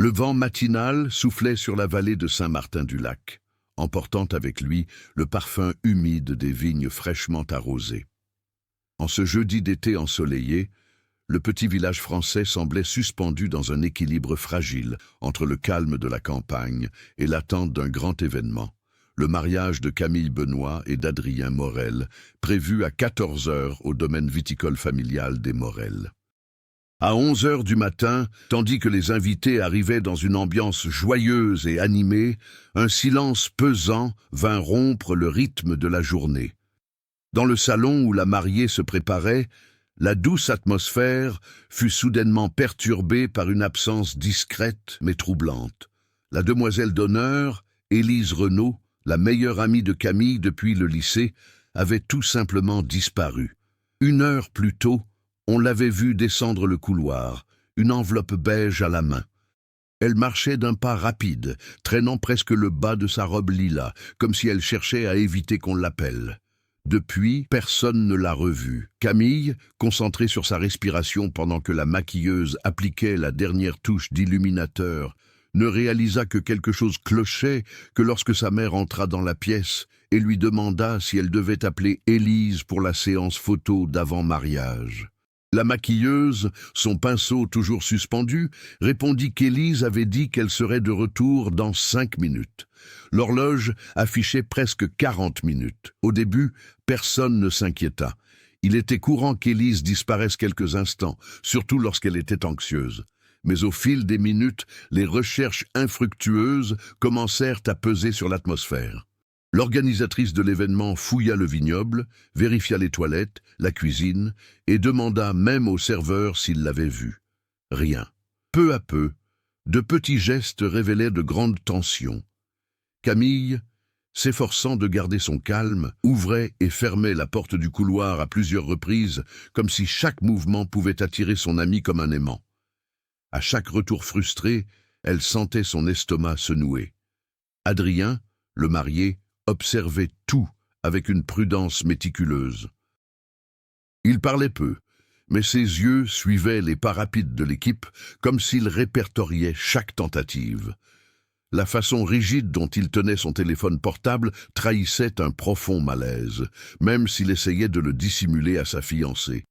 Le vent matinal soufflait sur la vallée de Saint-Martin-du-Lac, emportant avec lui le parfum humide des vignes fraîchement arrosées. En ce jeudi d'été ensoleillé, le petit village français semblait suspendu dans un équilibre fragile entre le calme de la campagne et l'attente d'un grand événement, le mariage de Camille Benoît et d'Adrien Morel, prévu à 14 heures au domaine viticole familial des Morel. À 11 heures du matin, tandis que les invités arrivaient dans une ambiance joyeuse et animée, un silence pesant vint rompre le rythme de la journée. Dans le salon où la mariée se préparait, la douce atmosphère fut soudainement perturbée par une absence discrète mais troublante. La demoiselle d'honneur, Élise Renaud, la meilleure amie de Camille depuis le lycée, avait tout simplement disparu. 1 heure plus tôt, on l'avait vue descendre le couloir, une enveloppe beige à la main. Elle marchait d'un pas rapide, traînant presque le bas de sa robe lilas, comme si elle cherchait à éviter qu'on l'appelle. Depuis, personne ne l'a revue. Camille, concentrée sur sa respiration pendant que la maquilleuse appliquait la dernière touche d'illuminateur, ne réalisa que quelque chose clochait que lorsque sa mère entra dans la pièce et lui demanda si elle devait appeler Élise pour la séance photo d'avant-mariage. La maquilleuse, son pinceau toujours suspendu, répondit qu'Élise avait dit qu'elle serait de retour dans 5 minutes. L'horloge affichait presque 40 minutes. Au début, personne ne s'inquiéta. Il était courant qu'Élise disparaisse quelques instants, surtout lorsqu'elle était anxieuse. Mais au fil des minutes, les recherches infructueuses commencèrent à peser sur l'atmosphère. L'organisatrice de l'événement fouilla le vignoble, vérifia les toilettes, la cuisine, et demanda même au serveur s'il l'avait vue. Rien. Peu à peu, de petits gestes révélaient de grandes tensions. Camille, s'efforçant de garder son calme, ouvrait et fermait la porte du couloir à plusieurs reprises, comme si chaque mouvement pouvait attirer son ami comme un aimant. À chaque retour frustré, elle sentait son estomac se nouer. Adrien, le marié, observait tout avec une prudence méticuleuse. Il parlait peu, mais ses yeux suivaient les pas rapides de l'équipe comme s'il répertoriait chaque tentative. La façon rigide dont il tenait son téléphone portable trahissait un profond malaise, même s'il essayait de le dissimuler à sa fiancée.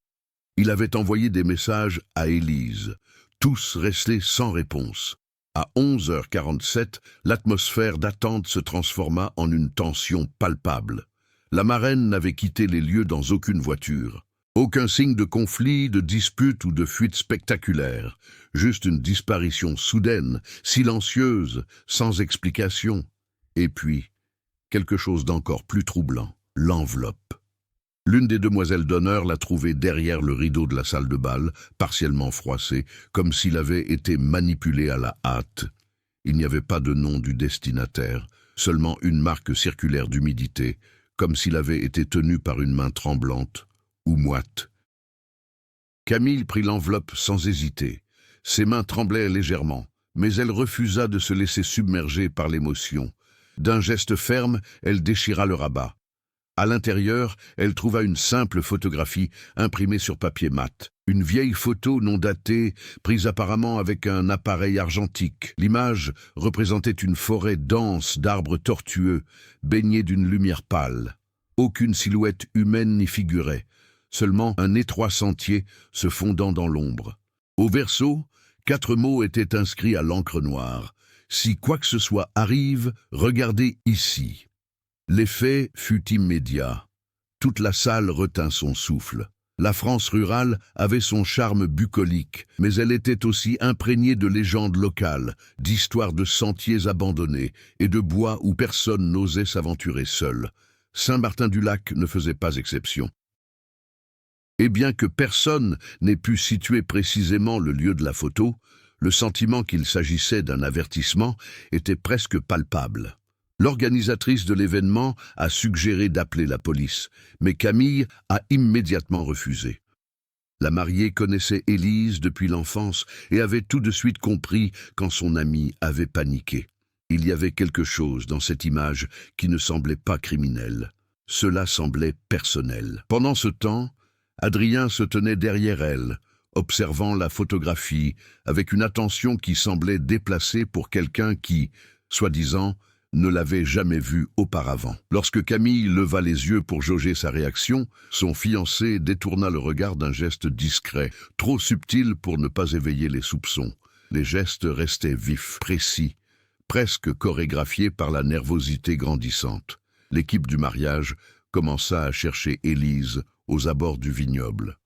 Il avait envoyé des messages à Élise, tous restés sans réponse. À 11h47, l'atmosphère d'attente se transforma en une tension palpable. La marraine n'avait quitté les lieux dans aucune voiture. Aucun signe de conflit, de dispute ou de fuite spectaculaire. Juste une disparition soudaine, silencieuse, sans explication. Et puis, quelque chose d'encore plus troublant, l'enveloppe. L'une des demoiselles d'honneur l'a trouvée derrière le rideau de la salle de bal, partiellement froissé, comme s'il avait été manipulé à la hâte. Il n'y avait pas de nom du destinataire, seulement une marque circulaire d'humidité, comme s'il avait été tenu par une main tremblante ou moite. Camille prit l'enveloppe sans hésiter. Ses mains tremblaient légèrement, mais elle refusa de se laisser submerger par l'émotion. D'un geste ferme, elle déchira le rabat. À l'intérieur, elle trouva une simple photographie imprimée sur papier mat. Une vieille photo non datée, prise apparemment avec un appareil argentique. L'image représentait une forêt dense d'arbres tortueux, baignée d'une lumière pâle. Aucune silhouette humaine n'y figurait, seulement un étroit sentier se fondant dans l'ombre. Au verso, 4 mots étaient inscrits à l'encre noire. « Si quoi que ce soit arrive, regardez ici ». L'effet fut immédiat. Toute la salle retint son souffle. La France rurale avait son charme bucolique, mais elle était aussi imprégnée de légendes locales, d'histoires de sentiers abandonnés et de bois où personne n'osait s'aventurer seul. Saint-Martin-du-Lac ne faisait pas exception. Et bien que personne n'ait pu situer précisément le lieu de la photo, le sentiment qu'il s'agissait d'un avertissement était presque palpable. L'organisatrice de l'événement a suggéré d'appeler la police, mais Camille a immédiatement refusé. La mariée connaissait Élise depuis l'enfance et avait tout de suite compris quand son amie avait paniqué. Il y avait quelque chose dans cette image qui ne semblait pas criminel. Cela semblait personnel. Pendant ce temps, Adrien se tenait derrière elle, observant la photographie avec une attention qui semblait déplacée pour quelqu'un qui, soi-disant, ne l'avait jamais vue auparavant. Lorsque Camille leva les yeux pour jauger sa réaction, son fiancé détourna le regard d'un geste discret, trop subtil pour ne pas éveiller les soupçons. Les gestes restaient vifs, précis, presque chorégraphiés par la nervosité grandissante. L'équipe du mariage commença à chercher Élise aux abords du vignoble.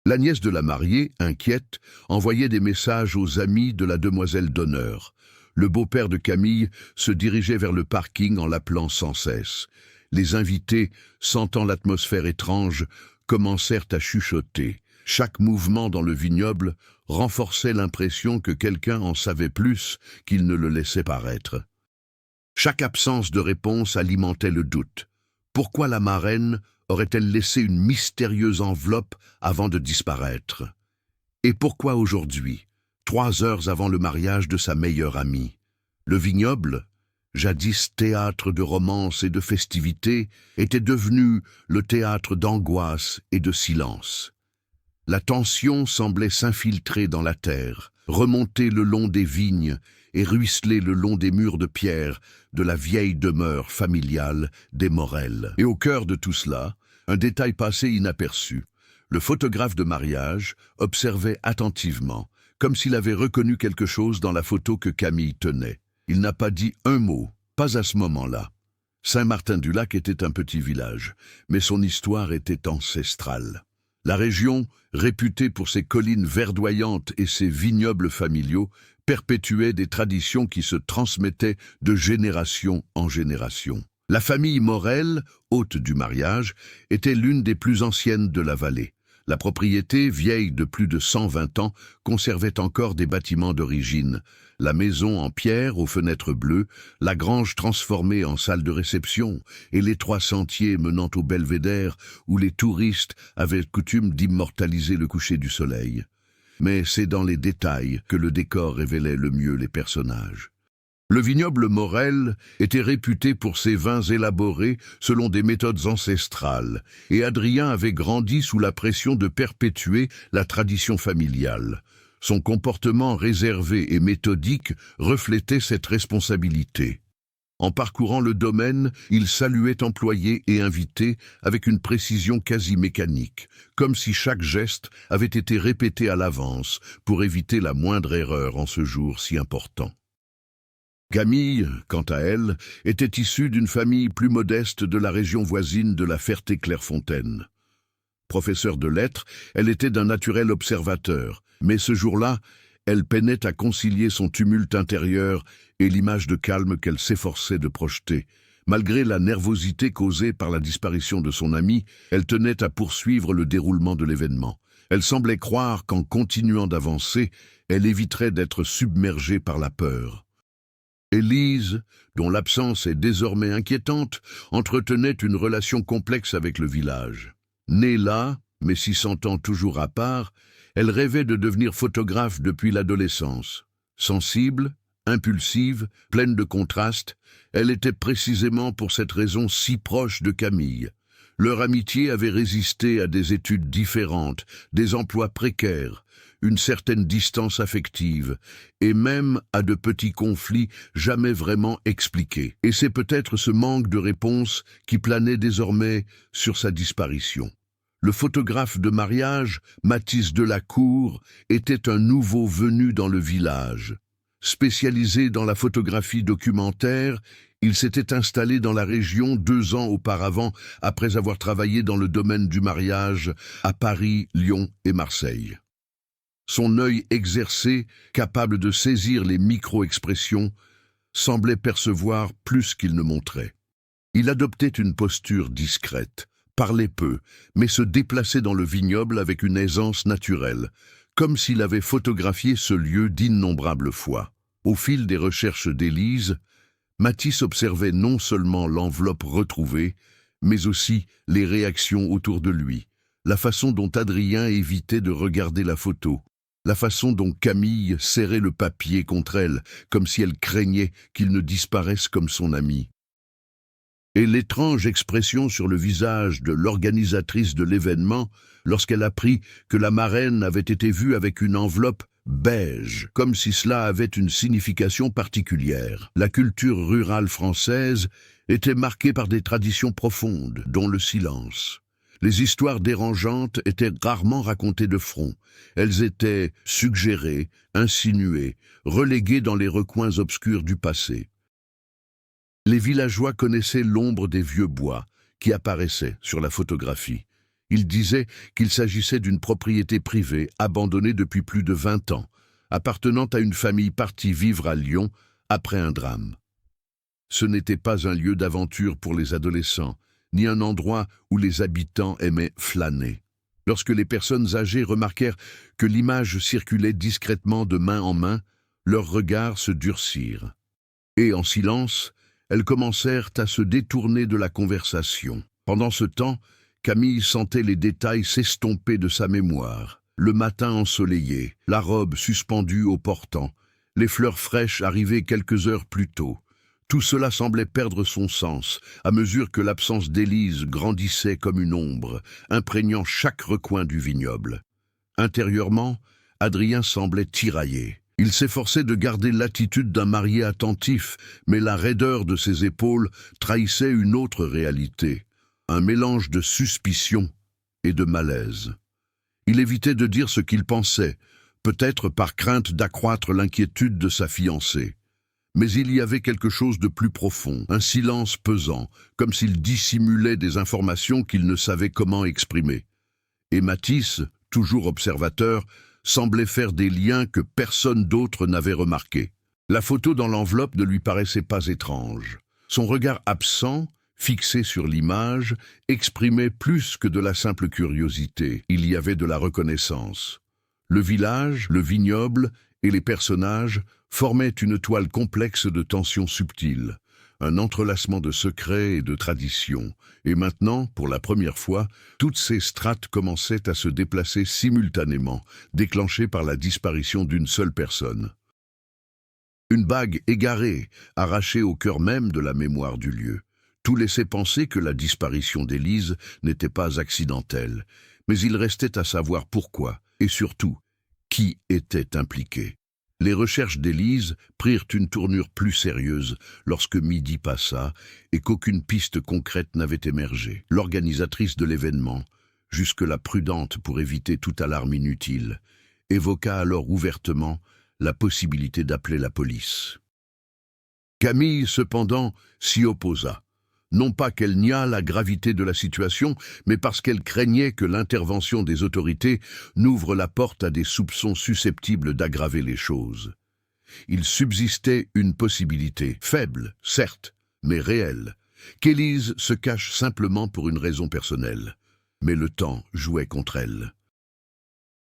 La nièce de la mariée, inquiète, envoyait des messages aux amis de la demoiselle d'honneur. Le beau-père de Camille se dirigeait vers le parking en l'appelant sans cesse. Les invités, sentant l'atmosphère étrange, commencèrent à chuchoter. Chaque mouvement dans le vignoble renforçait l'impression que quelqu'un en savait plus qu'il ne le laissait paraître. Chaque absence de réponse alimentait le doute. Pourquoi la marraine aurait-elle laissé une mystérieuse enveloppe avant de disparaître? Et pourquoi aujourd'hui, 3 heures avant le mariage de sa meilleure amie? Le vignoble, jadis théâtre de romance et de festivités, était devenu le théâtre d'angoisse et de silence. La tension semblait s'infiltrer dans la terre, remonter le long des vignes et ruisseler le long des murs de pierre de la vieille demeure familiale des Morel. Et au cœur de tout cela, un détail passé inaperçu. Le photographe de mariage observait attentivement, comme s'il avait reconnu quelque chose dans la photo que Camille tenait. Il n'a pas dit un mot, pas à ce moment-là. Saint-Martin-du-Lac était un petit village, mais son histoire était ancestrale. La région, réputée pour ses collines verdoyantes et ses vignobles familiaux, perpétuait des traditions qui se transmettaient de génération en génération. La famille Morel, hôte du mariage, était l'une des plus anciennes de la vallée. La propriété, vieille de plus de 120 ans, conservait encore des bâtiments d'origine. La maison en pierre aux fenêtres bleues, la grange transformée en salle de réception et l'étroit sentier menant au belvédère où les touristes avaient coutume d'immortaliser le coucher du soleil. Mais c'est dans les détails que le décor révélait le mieux les personnages. Le vignoble Morel était réputé pour ses vins élaborés selon des méthodes ancestrales, et Adrien avait grandi sous la pression de perpétuer la tradition familiale. Son comportement réservé et méthodique reflétait cette responsabilité. En parcourant le domaine, il saluait employés et invités avec une précision quasi mécanique, comme si chaque geste avait été répété à l'avance pour éviter la moindre erreur en ce jour si important. Camille, quant à elle, était issue d'une famille plus modeste de la région voisine de la Ferté-Clairefontaine. Professeure de lettres, elle était d'un naturel observateur, mais ce jour-là, elle peinait à concilier son tumulte intérieur et l'image de calme qu'elle s'efforçait de projeter. Malgré la nervosité causée par la disparition de son amie, elle tenait à poursuivre le déroulement de l'événement. Elle semblait croire qu'en continuant d'avancer, elle éviterait d'être submergée par la peur. Élise, dont l'absence est désormais inquiétante, entretenait une relation complexe avec le village. Née là, mais s'y sentant toujours à part, elle rêvait de devenir photographe depuis l'adolescence. Sensible, impulsive, pleine de contrastes, elle était précisément pour cette raison si proche de Camille. Leur amitié avait résisté à des études différentes, des emplois précaires, une certaine distance affective, et même à de petits conflits jamais vraiment expliqués. Et c'est peut-être ce manque de réponse qui planait désormais sur sa disparition. Le photographe de mariage, Mathis Delacour, était un nouveau venu dans le village. Spécialisé dans la photographie documentaire, il s'était installé dans la région 2 ans auparavant, après avoir travaillé dans le domaine du mariage à Paris, Lyon et Marseille. Son œil exercé, capable de saisir les micro-expressions, semblait percevoir plus qu'il ne montrait. Il adoptait une posture discrète, parlait peu, mais se déplaçait dans le vignoble avec une aisance naturelle, comme s'il avait photographié ce lieu d'innombrables fois. Au fil des recherches d'Élise, Mathis observait non seulement l'enveloppe retrouvée, mais aussi les réactions autour de lui, la façon dont Adrien évitait de regarder la photo, la façon dont Camille serrait le papier contre elle, comme si elle craignait qu'il ne disparaisse comme son ami. Et l'étrange expression sur le visage de l'organisatrice de l'événement lorsqu'elle apprit que la marraine avait été vue avec une enveloppe beige, comme si cela avait une signification particulière. La culture rurale française était marquée par des traditions profondes, dont le silence. Les histoires dérangeantes étaient rarement racontées de front. Elles étaient suggérées, insinuées, reléguées dans les recoins obscurs du passé. Les villageois connaissaient l'ombre des vieux bois qui apparaissaient sur la photographie. Ils disaient qu'il s'agissait d'une propriété privée abandonnée depuis plus de 20 ans, appartenant à une famille partie vivre à Lyon après un drame. Ce n'était pas un lieu d'aventure pour les adolescents, ni un endroit où les habitants aimaient flâner. Lorsque les personnes âgées remarquèrent que l'image circulait discrètement de main en main, leurs regards se durcirent. Et en silence, elles commencèrent à se détourner de la conversation. Pendant ce temps, Camille sentait les détails s'estomper de sa mémoire. Le matin ensoleillé, la robe suspendue au portant, les fleurs fraîches arrivées quelques heures plus tôt. Tout cela semblait perdre son sens, à mesure que l'absence d'Élise grandissait comme une ombre, imprégnant chaque recoin du vignoble. Intérieurement, Adrien semblait tiraillé. Il s'efforçait de garder l'attitude d'un marié attentif, mais la raideur de ses épaules trahissait une autre réalité, un mélange de suspicion et de malaise. Il évitait de dire ce qu'il pensait, peut-être par crainte d'accroître l'inquiétude de sa fiancée. Mais il y avait quelque chose de plus profond, un silence pesant, comme s'il dissimulait des informations qu'il ne savait comment exprimer. Et Matisse, toujours observateur, semblait faire des liens que personne d'autre n'avait remarqués. La photo dans l'enveloppe ne lui paraissait pas étrange. Son regard absent, fixé sur l'image, exprimait plus que de la simple curiosité. Il y avait de la reconnaissance. Le village, le vignoble et les personnages formaient une toile complexe de tensions subtiles, un entrelacement de secrets et de traditions. Et maintenant, pour la première fois, toutes ces strates commençaient à se déplacer simultanément, déclenchées par la disparition d'une seule personne. Une bague égarée, arrachée au cœur même de la mémoire du lieu. Tout laissait penser que la disparition d'Élise n'était pas accidentelle, mais il restait à savoir pourquoi, et surtout, qui était impliqué. Les recherches d'Élise prirent une tournure plus sérieuse lorsque midi passa et qu'aucune piste concrète n'avait émergé. L'organisatrice de l'événement, jusque-là prudente pour éviter toute alarme inutile, évoqua alors ouvertement la possibilité d'appeler la police. Camille, cependant, s'y opposa. Non pas qu'elle niât la gravité de la situation, mais parce qu'elle craignait que l'intervention des autorités n'ouvre la porte à des soupçons susceptibles d'aggraver les choses. Il subsistait une possibilité, faible, certes, mais réelle, qu'Élise se cache simplement pour une raison personnelle. Mais le temps jouait contre elle.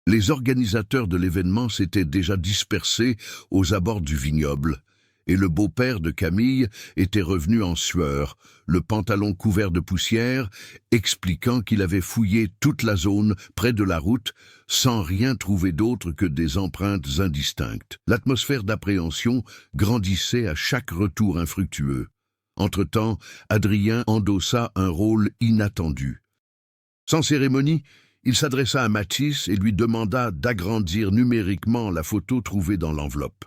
Les organisateurs de l'événement s'étaient déjà dispersés aux abords du vignoble, et le beau-père de Camille était revenu en sueur, le pantalon couvert de poussière, expliquant qu'il avait fouillé toute la zone près de la route sans rien trouver d'autre que des empreintes indistinctes. L'atmosphère d'appréhension grandissait à chaque retour infructueux. Entre-temps, Adrien endossa un rôle inattendu. Sans cérémonie, il s'adressa à Matisse et lui demanda d'agrandir numériquement la photo trouvée dans l'enveloppe.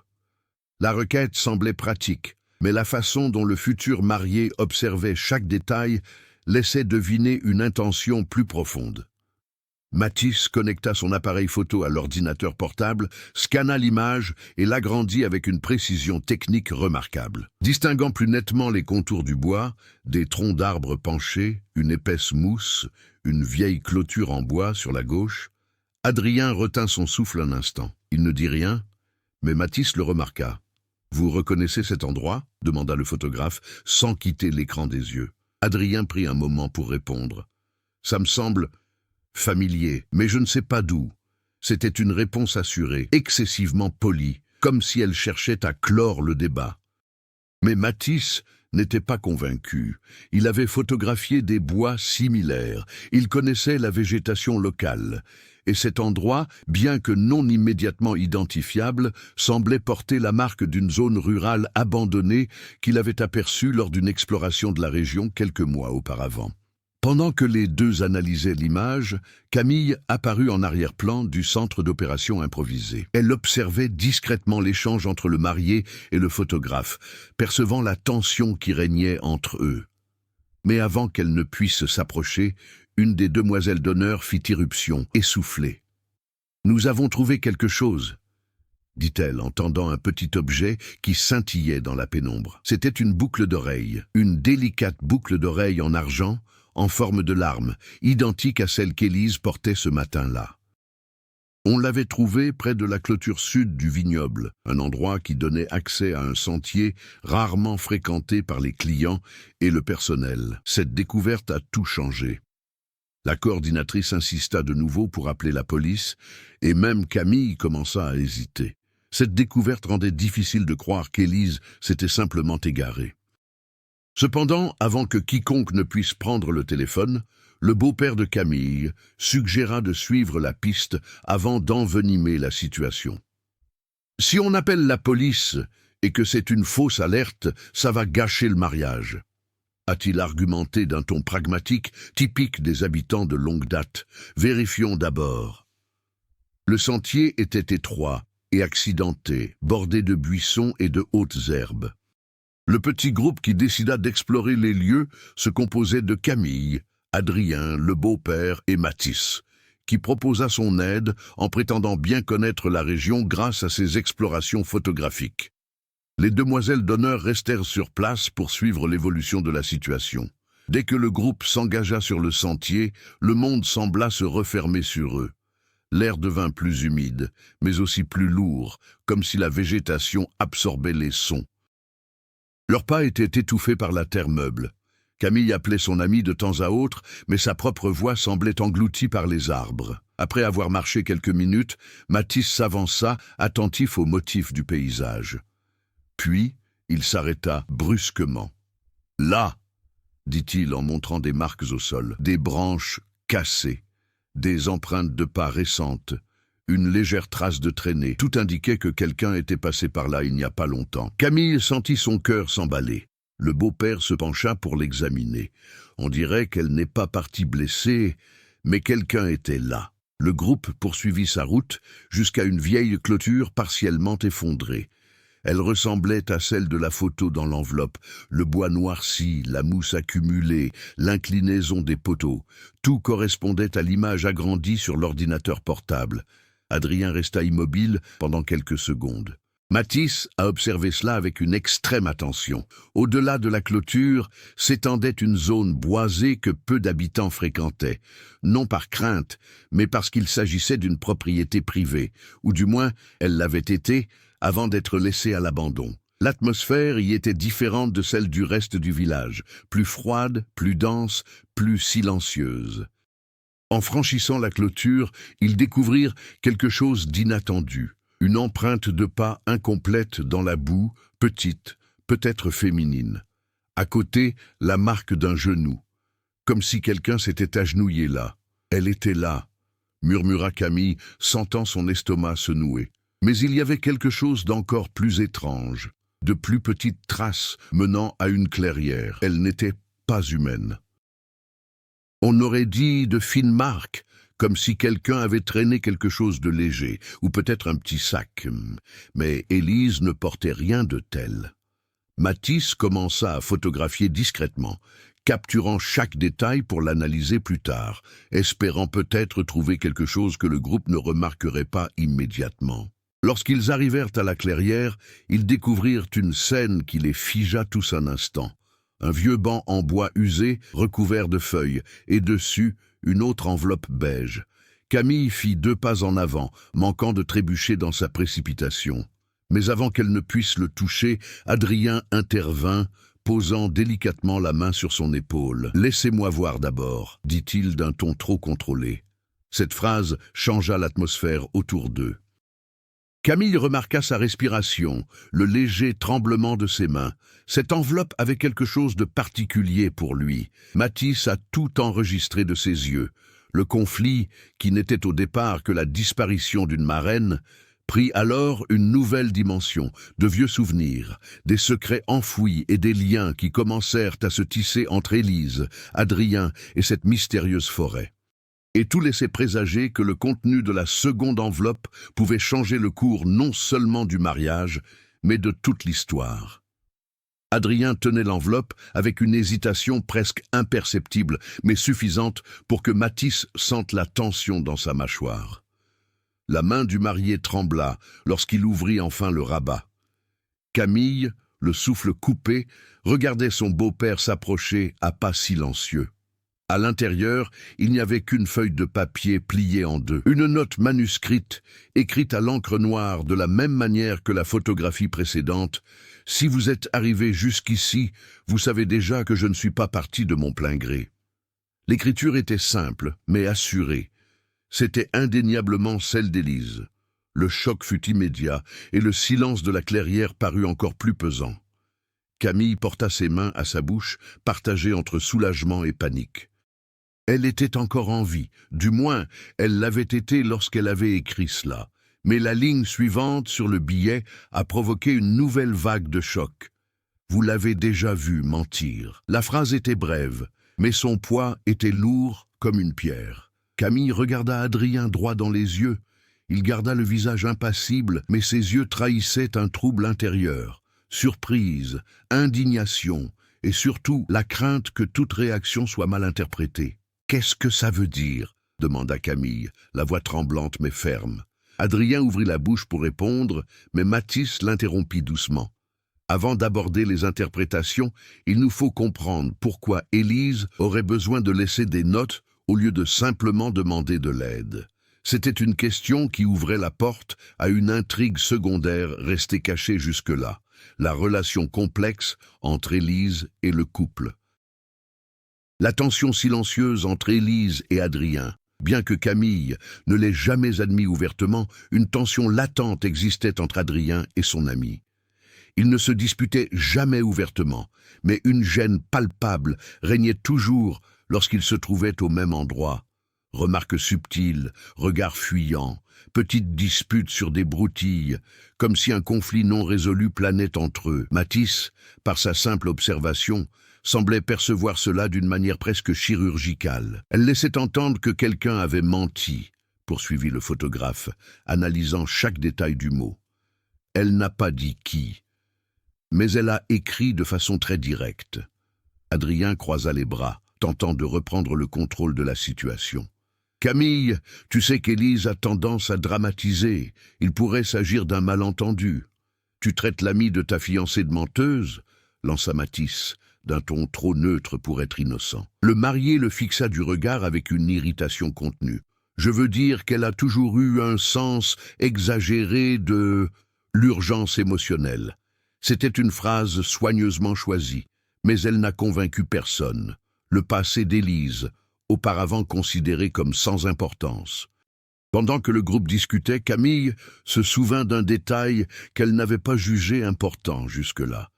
La requête semblait pratique, mais la façon dont le futur marié observait chaque détail laissait deviner une intention plus profonde. Matisse connecta son appareil photo à l'ordinateur portable, scanna l'image et l'agrandit avec une précision technique remarquable. Distinguant plus nettement les contours du bois, des troncs d'arbres penchés, une épaisse mousse, une vieille clôture en bois sur la gauche, Adrien retint son souffle un instant. Il ne dit rien, mais Matisse le remarqua. « Vous reconnaissez cet endroit ?» demanda le photographe, sans quitter l'écran des yeux. Adrien prit un moment pour répondre. « Ça me semble familier, mais je ne sais pas d'où. » C'était une réponse assurée, excessivement polie, comme si elle cherchait à clore le débat. Mais Matisse n'était pas convaincu. Il avait photographié des bois similaires. Il connaissait la végétation locale. et cet endroit, bien que non immédiatement identifiable, semblait porter la marque d'une zone rurale abandonnée qu'il avait aperçue lors d'une exploration de la région quelques mois auparavant. Pendant que les deux analysaient l'image, Camille apparut en arrière-plan du centre d'opération improvisé. Elle observait discrètement l'échange entre le marié et le photographe, percevant la tension qui régnait entre eux. Mais avant qu'elle ne puisse s'approcher, une des demoiselles d'honneur fit irruption, essoufflée. « Nous avons trouvé quelque chose », dit-elle en tendant un petit objet qui scintillait dans la pénombre. C'était une boucle d'oreille, une délicate boucle d'oreille en argent, en forme de larme, identique à celle qu'Élise portait ce matin-là. On l'avait trouvée près de la clôture sud du vignoble, un endroit qui donnait accès à un sentier rarement fréquenté par les clients et le personnel. Cette découverte a tout changé. La coordinatrice insista de nouveau pour appeler la police, et même Camille commença à hésiter. Cette découverte rendait difficile de croire qu'Élise s'était simplement égarée. Cependant, avant que quiconque ne puisse prendre le téléphone, le beau-père de Camille suggéra de suivre la piste avant d'envenimer la situation. « Si on appelle la police et que c'est une fausse alerte, ça va gâcher le mariage », a-t-il argumenté d'un ton pragmatique, typique des habitants de longue date. « Vérifions d'abord. » Le sentier était étroit et accidenté, bordé de buissons et de hautes herbes. Le petit groupe qui décida d'explorer les lieux se composait de Camille, Adrien, le beau-père et Mathis, qui proposa son aide en prétendant bien connaître la région grâce à ses explorations photographiques. Les demoiselles d'honneur restèrent sur place pour suivre l'évolution de la situation. Dès que le groupe s'engagea sur le sentier, le monde sembla se refermer sur eux. L'air devint plus humide, mais aussi plus lourd, comme si la végétation absorbait les sons. Leurs pas étaient étouffés par la terre meuble. Camille appelait son ami de temps à autre, mais sa propre voix semblait engloutie par les arbres. Après avoir marché quelques minutes, Mathis s'avança, attentif aux motifs du paysage. Puis, il s'arrêta brusquement. « Là !» dit-il en montrant des marques au sol, des branches cassées, des empreintes de pas récentes, une légère trace de traînée. Tout indiquait que quelqu'un était passé par là il n'y a pas longtemps. Camille sentit son cœur s'emballer. Le beau-père se pencha pour l'examiner. On dirait qu'elle n'est pas partie blessée, mais quelqu'un était là. Le groupe poursuivit sa route jusqu'à une vieille clôture partiellement effondrée. Elle ressemblait à celle de la photo dans l'enveloppe, le bois noirci, la mousse accumulée, l'inclinaison des poteaux. Tout correspondait à l'image agrandie sur l'ordinateur portable. Adrien resta immobile pendant quelques secondes. Mathis a observé cela avec une extrême attention. Au-delà de la clôture s'étendait une zone boisée que peu d'habitants fréquentaient, non par crainte, mais parce qu'il s'agissait d'une propriété privée, ou du moins elle l'avait été, avant d'être laissée à l'abandon. L'atmosphère y était différente de celle du reste du village, plus froide, plus dense, plus silencieuse. En franchissant la clôture, ils découvrirent quelque chose d'inattendu, une empreinte de pas incomplète dans la boue, petite, peut-être féminine. À côté, la marque d'un genou, comme si quelqu'un s'était agenouillé là. Elle était là, murmura Camille, sentant son estomac se nouer. Mais il y avait quelque chose d'encore plus étrange, de plus petites traces menant à une clairière. Elle n'était pas humaine. On aurait dit de fines marques, comme si quelqu'un avait traîné quelque chose de léger, ou peut-être un petit sac. Mais Élise ne portait rien de tel. Mathis commença à photographier discrètement, capturant chaque détail pour l'analyser plus tard, espérant peut-être trouver quelque chose que le groupe ne remarquerait pas immédiatement. Lorsqu'ils arrivèrent à la clairière, ils découvrirent une scène qui les figea tous un instant. Un vieux banc en bois usé, recouvert de feuilles, et dessus, une autre enveloppe beige. Camille fit 2 pas en avant, manquant de trébucher dans sa précipitation. Mais avant qu'elle ne puisse le toucher, Adrien intervint, posant délicatement la main sur son épaule. « Laissez-moi voir d'abord », dit-il d'un ton trop contrôlé. Cette phrase changea l'atmosphère autour d'eux. Camille remarqua sa respiration, le léger tremblement de ses mains. Cette enveloppe avait quelque chose de particulier pour lui. Mathis a tout enregistré de ses yeux. Le conflit, qui n'était au départ que la disparition d'une marraine, prit alors une nouvelle dimension, de vieux souvenirs, des secrets enfouis et des liens qui commencèrent à se tisser entre Élise, Adrien et cette mystérieuse forêt. Et tout laissait présager que le contenu de la seconde enveloppe pouvait changer le cours non seulement du mariage, mais de toute l'histoire. Adrien tenait l'enveloppe avec une hésitation presque imperceptible, mais suffisante pour que Mathis sente la tension dans sa mâchoire. La main du marié trembla lorsqu'il ouvrit enfin le rabat. Camille, le souffle coupé, regardait son beau-père s'approcher à pas silencieux. À l'intérieur, il n'y avait qu'une feuille de papier pliée en deux. Une note manuscrite, écrite à l'encre noire de la même manière que la photographie précédente. « Si vous êtes arrivé jusqu'ici, vous savez déjà que je ne suis pas parti de mon plein gré. » L'écriture était simple, mais assurée. C'était indéniablement celle d'Élise. Le choc fut immédiat, et le silence de la clairière parut encore plus pesant. Camille porta ses mains à sa bouche, partagée entre soulagement et panique. Elle était encore en vie, du moins elle l'avait été lorsqu'elle avait écrit cela. Mais la ligne suivante sur le billet a provoqué une nouvelle vague de choc. Vous l'avez déjà vu mentir. La phrase était brève, mais son poids était lourd comme une pierre. Camille regarda Adrien droit dans les yeux. Il garda le visage impassible, mais ses yeux trahissaient un trouble intérieur. Surprise, indignation, et surtout la crainte que toute réaction soit mal interprétée. « Qu'est-ce que ça veut dire ?» demanda Camille, la voix tremblante mais ferme. Adrien ouvrit la bouche pour répondre, mais Mathis l'interrompit doucement. Avant d'aborder les interprétations, il nous faut comprendre pourquoi Élise aurait besoin de laisser des notes au lieu de simplement demander de l'aide. C'était une question qui ouvrait la porte à une intrigue secondaire restée cachée jusque-là, la relation complexe entre Élise et le couple. La tension silencieuse entre Élise et Adrien. Bien que Camille ne l'ait jamais admis ouvertement, une tension latente existait entre Adrien et son ami. Ils ne se disputaient jamais ouvertement, mais une gêne palpable régnait toujours lorsqu'ils se trouvaient au même endroit. Remarques subtiles, regards fuyants, petites disputes sur des broutilles, comme si un conflit non résolu planait entre eux. Mathis, par sa simple observation, semblait percevoir cela d'une manière presque chirurgicale. Elle laissait entendre que quelqu'un avait menti, poursuivit le photographe, analysant chaque détail du mot. Elle n'a pas dit qui, mais elle a écrit de façon très directe. Adrien croisa les bras, tentant de reprendre le contrôle de la situation. Camille, tu sais qu'Élise a tendance à dramatiser. Il pourrait s'agir d'un malentendu. Tu traites l'amie de ta fiancée de menteuse, lança Mathis, d'un ton trop neutre pour être innocent. Le marié le fixa du regard avec une irritation contenue. Je veux dire qu'elle a toujours eu un sens exagéré de l'urgence émotionnelle. C'était une phrase soigneusement choisie, mais elle n'a convaincu personne. Le passé d'Élise, auparavant considéré comme sans importance. Pendant que le groupe discutait, Camille se souvint d'un détail qu'elle n'avait pas jugé important jusque-là.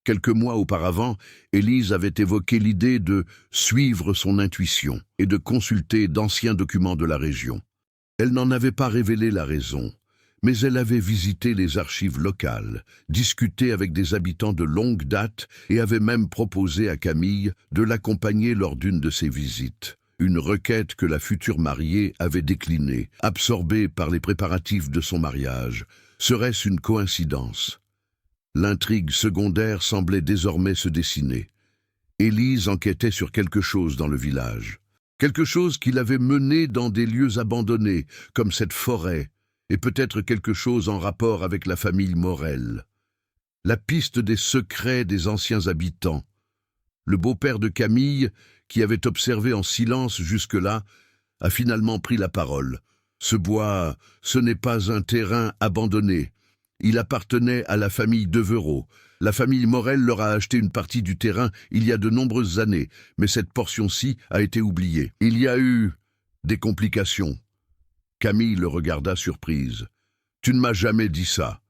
Quelques mois auparavant, Élise avait évoqué l'idée de suivre son intuition et de consulter d'anciens documents de la région. Elle n'en avait pas révélé la raison, mais elle avait visité les archives locales, discuté avec des habitants de longue date et avait même proposé à Camille de l'accompagner lors d'une de ses visites. Une requête que la future mariée avait déclinée, absorbée par les préparatifs de son mariage. Serait-ce une coïncidence ? L'intrigue secondaire semblait désormais se dessiner. Élise enquêtait sur quelque chose dans le village. Quelque chose qui l'avait menée dans des lieux abandonnés, comme cette forêt, et peut-être quelque chose en rapport avec la famille Morel. La piste des secrets des anciens habitants. Le beau-père de Camille, qui avait observé en silence jusque-là, a finalement pris la parole. Ce bois, ce n'est pas un terrain abandonné. Il appartenait à la famille Devereux. La famille Morel leur a acheté une partie du terrain il y a de nombreuses années, mais cette portion-ci a été oubliée. Il y a eu des complications. Camille le regarda surprise. « Tu ne m'as jamais dit ça. »«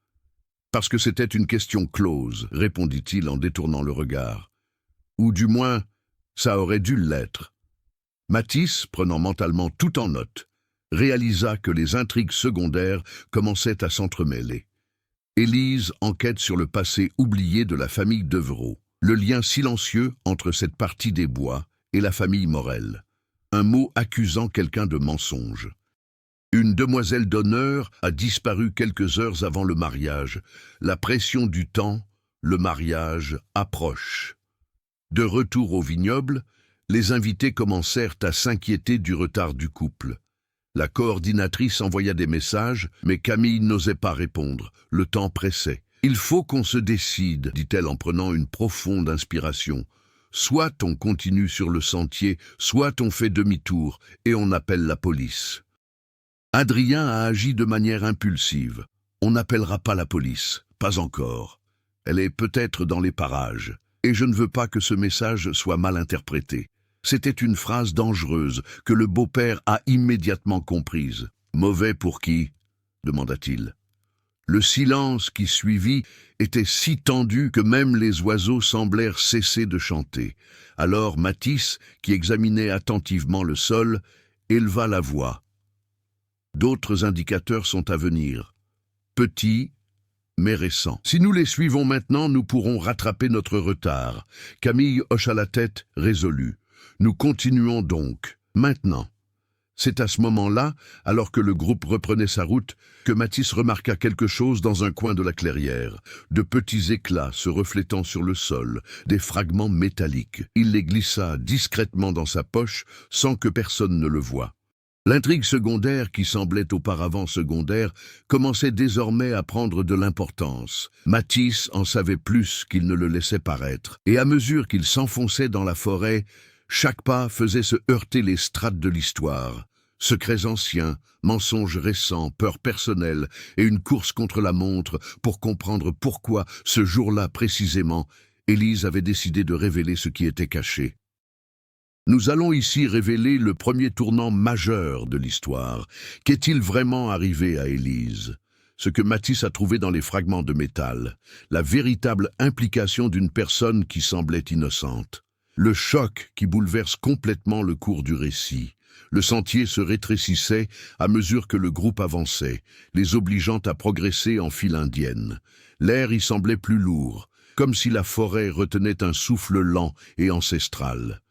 Parce que c'était une question close, » répondit-il en détournant le regard. « Ou du moins, ça aurait dû l'être. » Matisse, prenant mentalement tout en note, réalisa que les intrigues secondaires commençaient à s'entremêler. Élise enquête sur le passé oublié de la famille Devereux, le lien silencieux entre cette partie des Bois et la famille Morel. Un mot accusant quelqu'un de mensonge. Une demoiselle d'honneur a disparu quelques heures avant le mariage. La pression du temps, le mariage approche. De retour au vignoble, les invités commencèrent à s'inquiéter du retard du couple. La coordinatrice envoya des messages, mais Camille n'osait pas répondre. Le temps pressait. « Il faut qu'on se décide », dit-elle en prenant une profonde inspiration. « Soit on continue sur le sentier, soit on fait demi-tour et on appelle la police. » Adrien a agi de manière impulsive. « On n'appellera pas la police, pas encore. Elle est peut-être dans les parages, et je ne veux pas que ce message soit mal interprété. » C'était une phrase dangereuse que le beau-père a immédiatement comprise. « Mauvais pour qui ?» demanda-t-il. Le silence qui suivit était si tendu que même les oiseaux semblèrent cesser de chanter. Alors Matisse, qui examinait attentivement le sol, éleva la voix. « D'autres indicateurs sont à venir. Petits, mais récents. Si nous les suivons maintenant, nous pourrons rattraper notre retard. » Camille hocha la tête, résolue. « Nous continuons donc, maintenant. » C'est à ce moment-là, alors que le groupe reprenait sa route, que Matisse remarqua quelque chose dans un coin de la clairière. De petits éclats se reflétant sur le sol, des fragments métalliques. Il les glissa discrètement dans sa poche, sans que personne ne le voie. L'intrigue secondaire, qui semblait auparavant secondaire, commençait désormais à prendre de l'importance. Matisse en savait plus qu'il ne le laissait paraître, et à mesure qu'il s'enfonçait dans la forêt, chaque pas faisait se heurter les strates de l'histoire. Secrets anciens, mensonges récents, peurs personnelles et une course contre la montre pour comprendre pourquoi, ce jour-là précisément, Élise avait décidé de révéler ce qui était caché. Nous allons ici révéler le premier tournant majeur de l'histoire. Qu'est-il vraiment arrivé à Élise ? Ce que Matisse a trouvé dans les fragments de métal, la véritable implication d'une personne qui semblait innocente. Le choc qui bouleverse complètement le cours du récit. Le sentier se rétrécissait à mesure que le groupe avançait, les obligeant à progresser en file indienne. L'air y semblait plus lourd, comme si la forêt retenait un souffle lent et ancestral.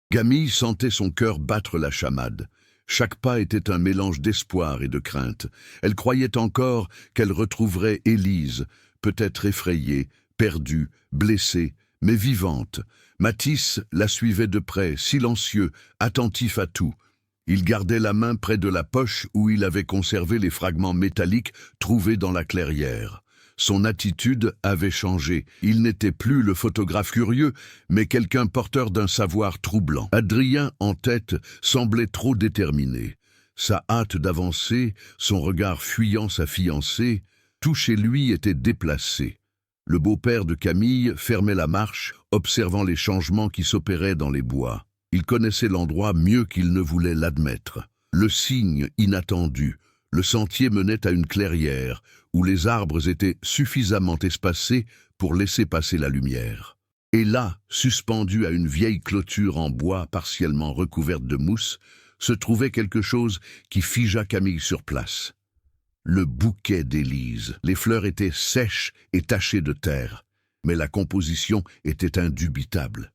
Camille sentait son cœur battre la chamade. Chaque pas était un mélange d'espoir et de crainte. Elle croyait encore qu'elle retrouverait Élise, peut-être effrayée, perdue, blessée, mais vivante. Matisse la suivait de près, silencieux, attentif à tout. Il gardait la main près de la poche où il avait conservé les fragments métalliques trouvés dans la clairière. Son attitude avait changé. Il n'était plus le photographe curieux, mais quelqu'un porteur d'un savoir troublant. Adrien, en tête, semblait trop déterminé. Sa hâte d'avancer, son regard fuyant sa fiancée, tout chez lui était déplacé. Le beau-père de Camille fermait la marche, observant les changements qui s'opéraient dans les bois. Il connaissait l'endroit mieux qu'il ne voulait l'admettre. Le signe inattendu, le sentier menait à une clairière, où les arbres étaient suffisamment espacés pour laisser passer la lumière. Et là, suspendu à une vieille clôture en bois partiellement recouverte de mousse, se trouvait quelque chose qui figea Camille sur place. Le bouquet d'Élise. Les fleurs étaient sèches et tachées de terre, mais la composition était indubitable.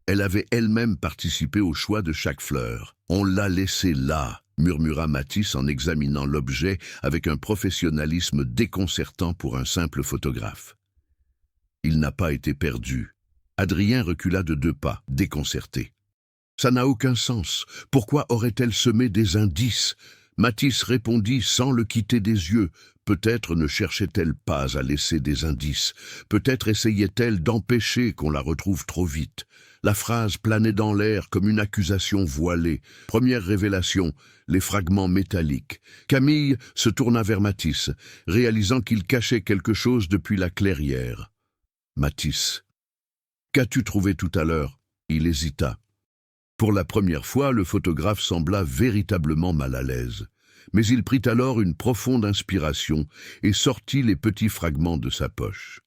Elle avait elle-même participé au choix de chaque fleur. « On l'a laissé là », murmura Matisse en examinant l'objet avec un professionnalisme déconcertant pour un simple photographe. Il n'a pas été perdu. Adrien recula de 2 pas, déconcerté. Ça n'a aucun sens. Pourquoi aurait-elle semé des indices ? Matisse répondit sans le quitter des yeux. Peut-être ne cherchait-elle pas à laisser des indices. Peut-être essayait-elle d'empêcher qu'on la retrouve trop vite. La phrase planait dans l'air comme une accusation voilée. Première révélation, les fragments métalliques. Camille se tourna vers Matisse, réalisant qu'il cachait quelque chose depuis la clairière. « Matisse, qu'as-tu trouvé tout à l'heure » Il hésita. Pour la première fois, le photographe sembla véritablement mal à l'aise. Mais il prit alors une profonde inspiration et sortit les petits fragments de sa poche.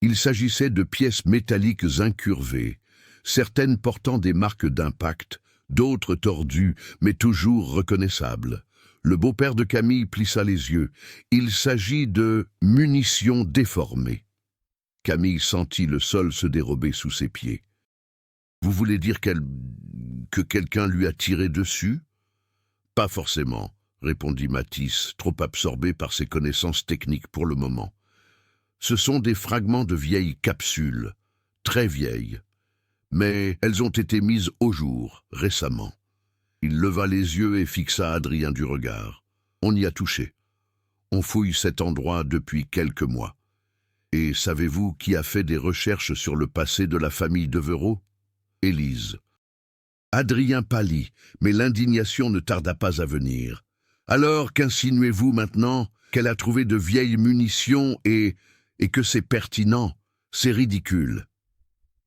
Il s'agissait de pièces métalliques incurvées, certaines portant des marques d'impact, d'autres tordus, mais toujours reconnaissables. Le beau-père de Camille plissa les yeux. Il s'agit de munitions déformées. Camille sentit le sol se dérober sous ses pieds. « Vous voulez dire que quelqu'un lui a tiré dessus ?»« Pas forcément, » répondit Mathis, trop absorbé par ses connaissances techniques pour le moment. « Ce sont des fragments de vieilles capsules, très vieilles, mais elles ont été mises au jour, récemment. » Il leva les yeux et fixa Adrien du regard. « On y a touché. On fouille cet endroit depuis quelques mois. Et savez-vous qui a fait des recherches sur le passé de la famille Devereux ? Élise. » Adrien pâlit, mais l'indignation ne tarda pas à venir. « Alors qu'insinuez-vous maintenant qu'elle a trouvé de vieilles munitions et que c'est pertinent? C'est ridicule. »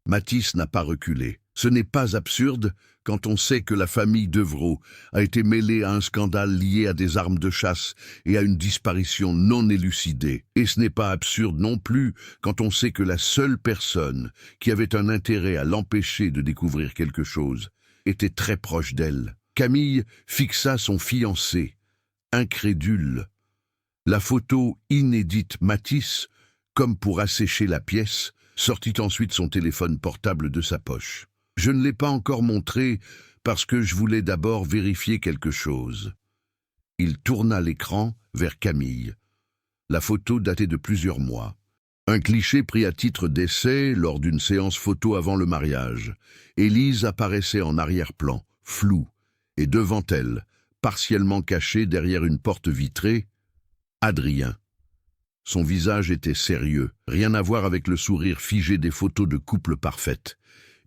Mathis n'a pas reculé. Ce n'est pas absurde quand on sait que la famille Devereux a été mêlée à un scandale lié à des armes de chasse et à une disparition non élucidée. Et ce n'est pas absurde non plus quand on sait que la seule personne qui avait un intérêt à l'empêcher de découvrir quelque chose était très proche d'elle. Camille fixa son fiancé, incrédule. La photo inédite Mathis, comme pour assécher la pièce, sortit ensuite son téléphone portable de sa poche. « Je ne l'ai pas encore montré parce que je voulais d'abord vérifier quelque chose. » Il tourna l'écran vers Camille. La photo datait de plusieurs mois. Un cliché pris à titre d'essai lors d'une séance photo avant le mariage. Élise apparaissait en arrière-plan, floue, et devant elle, partiellement caché derrière une porte vitrée, Adrien. Son visage était sérieux, rien à voir avec le sourire figé des photos de couple parfaites.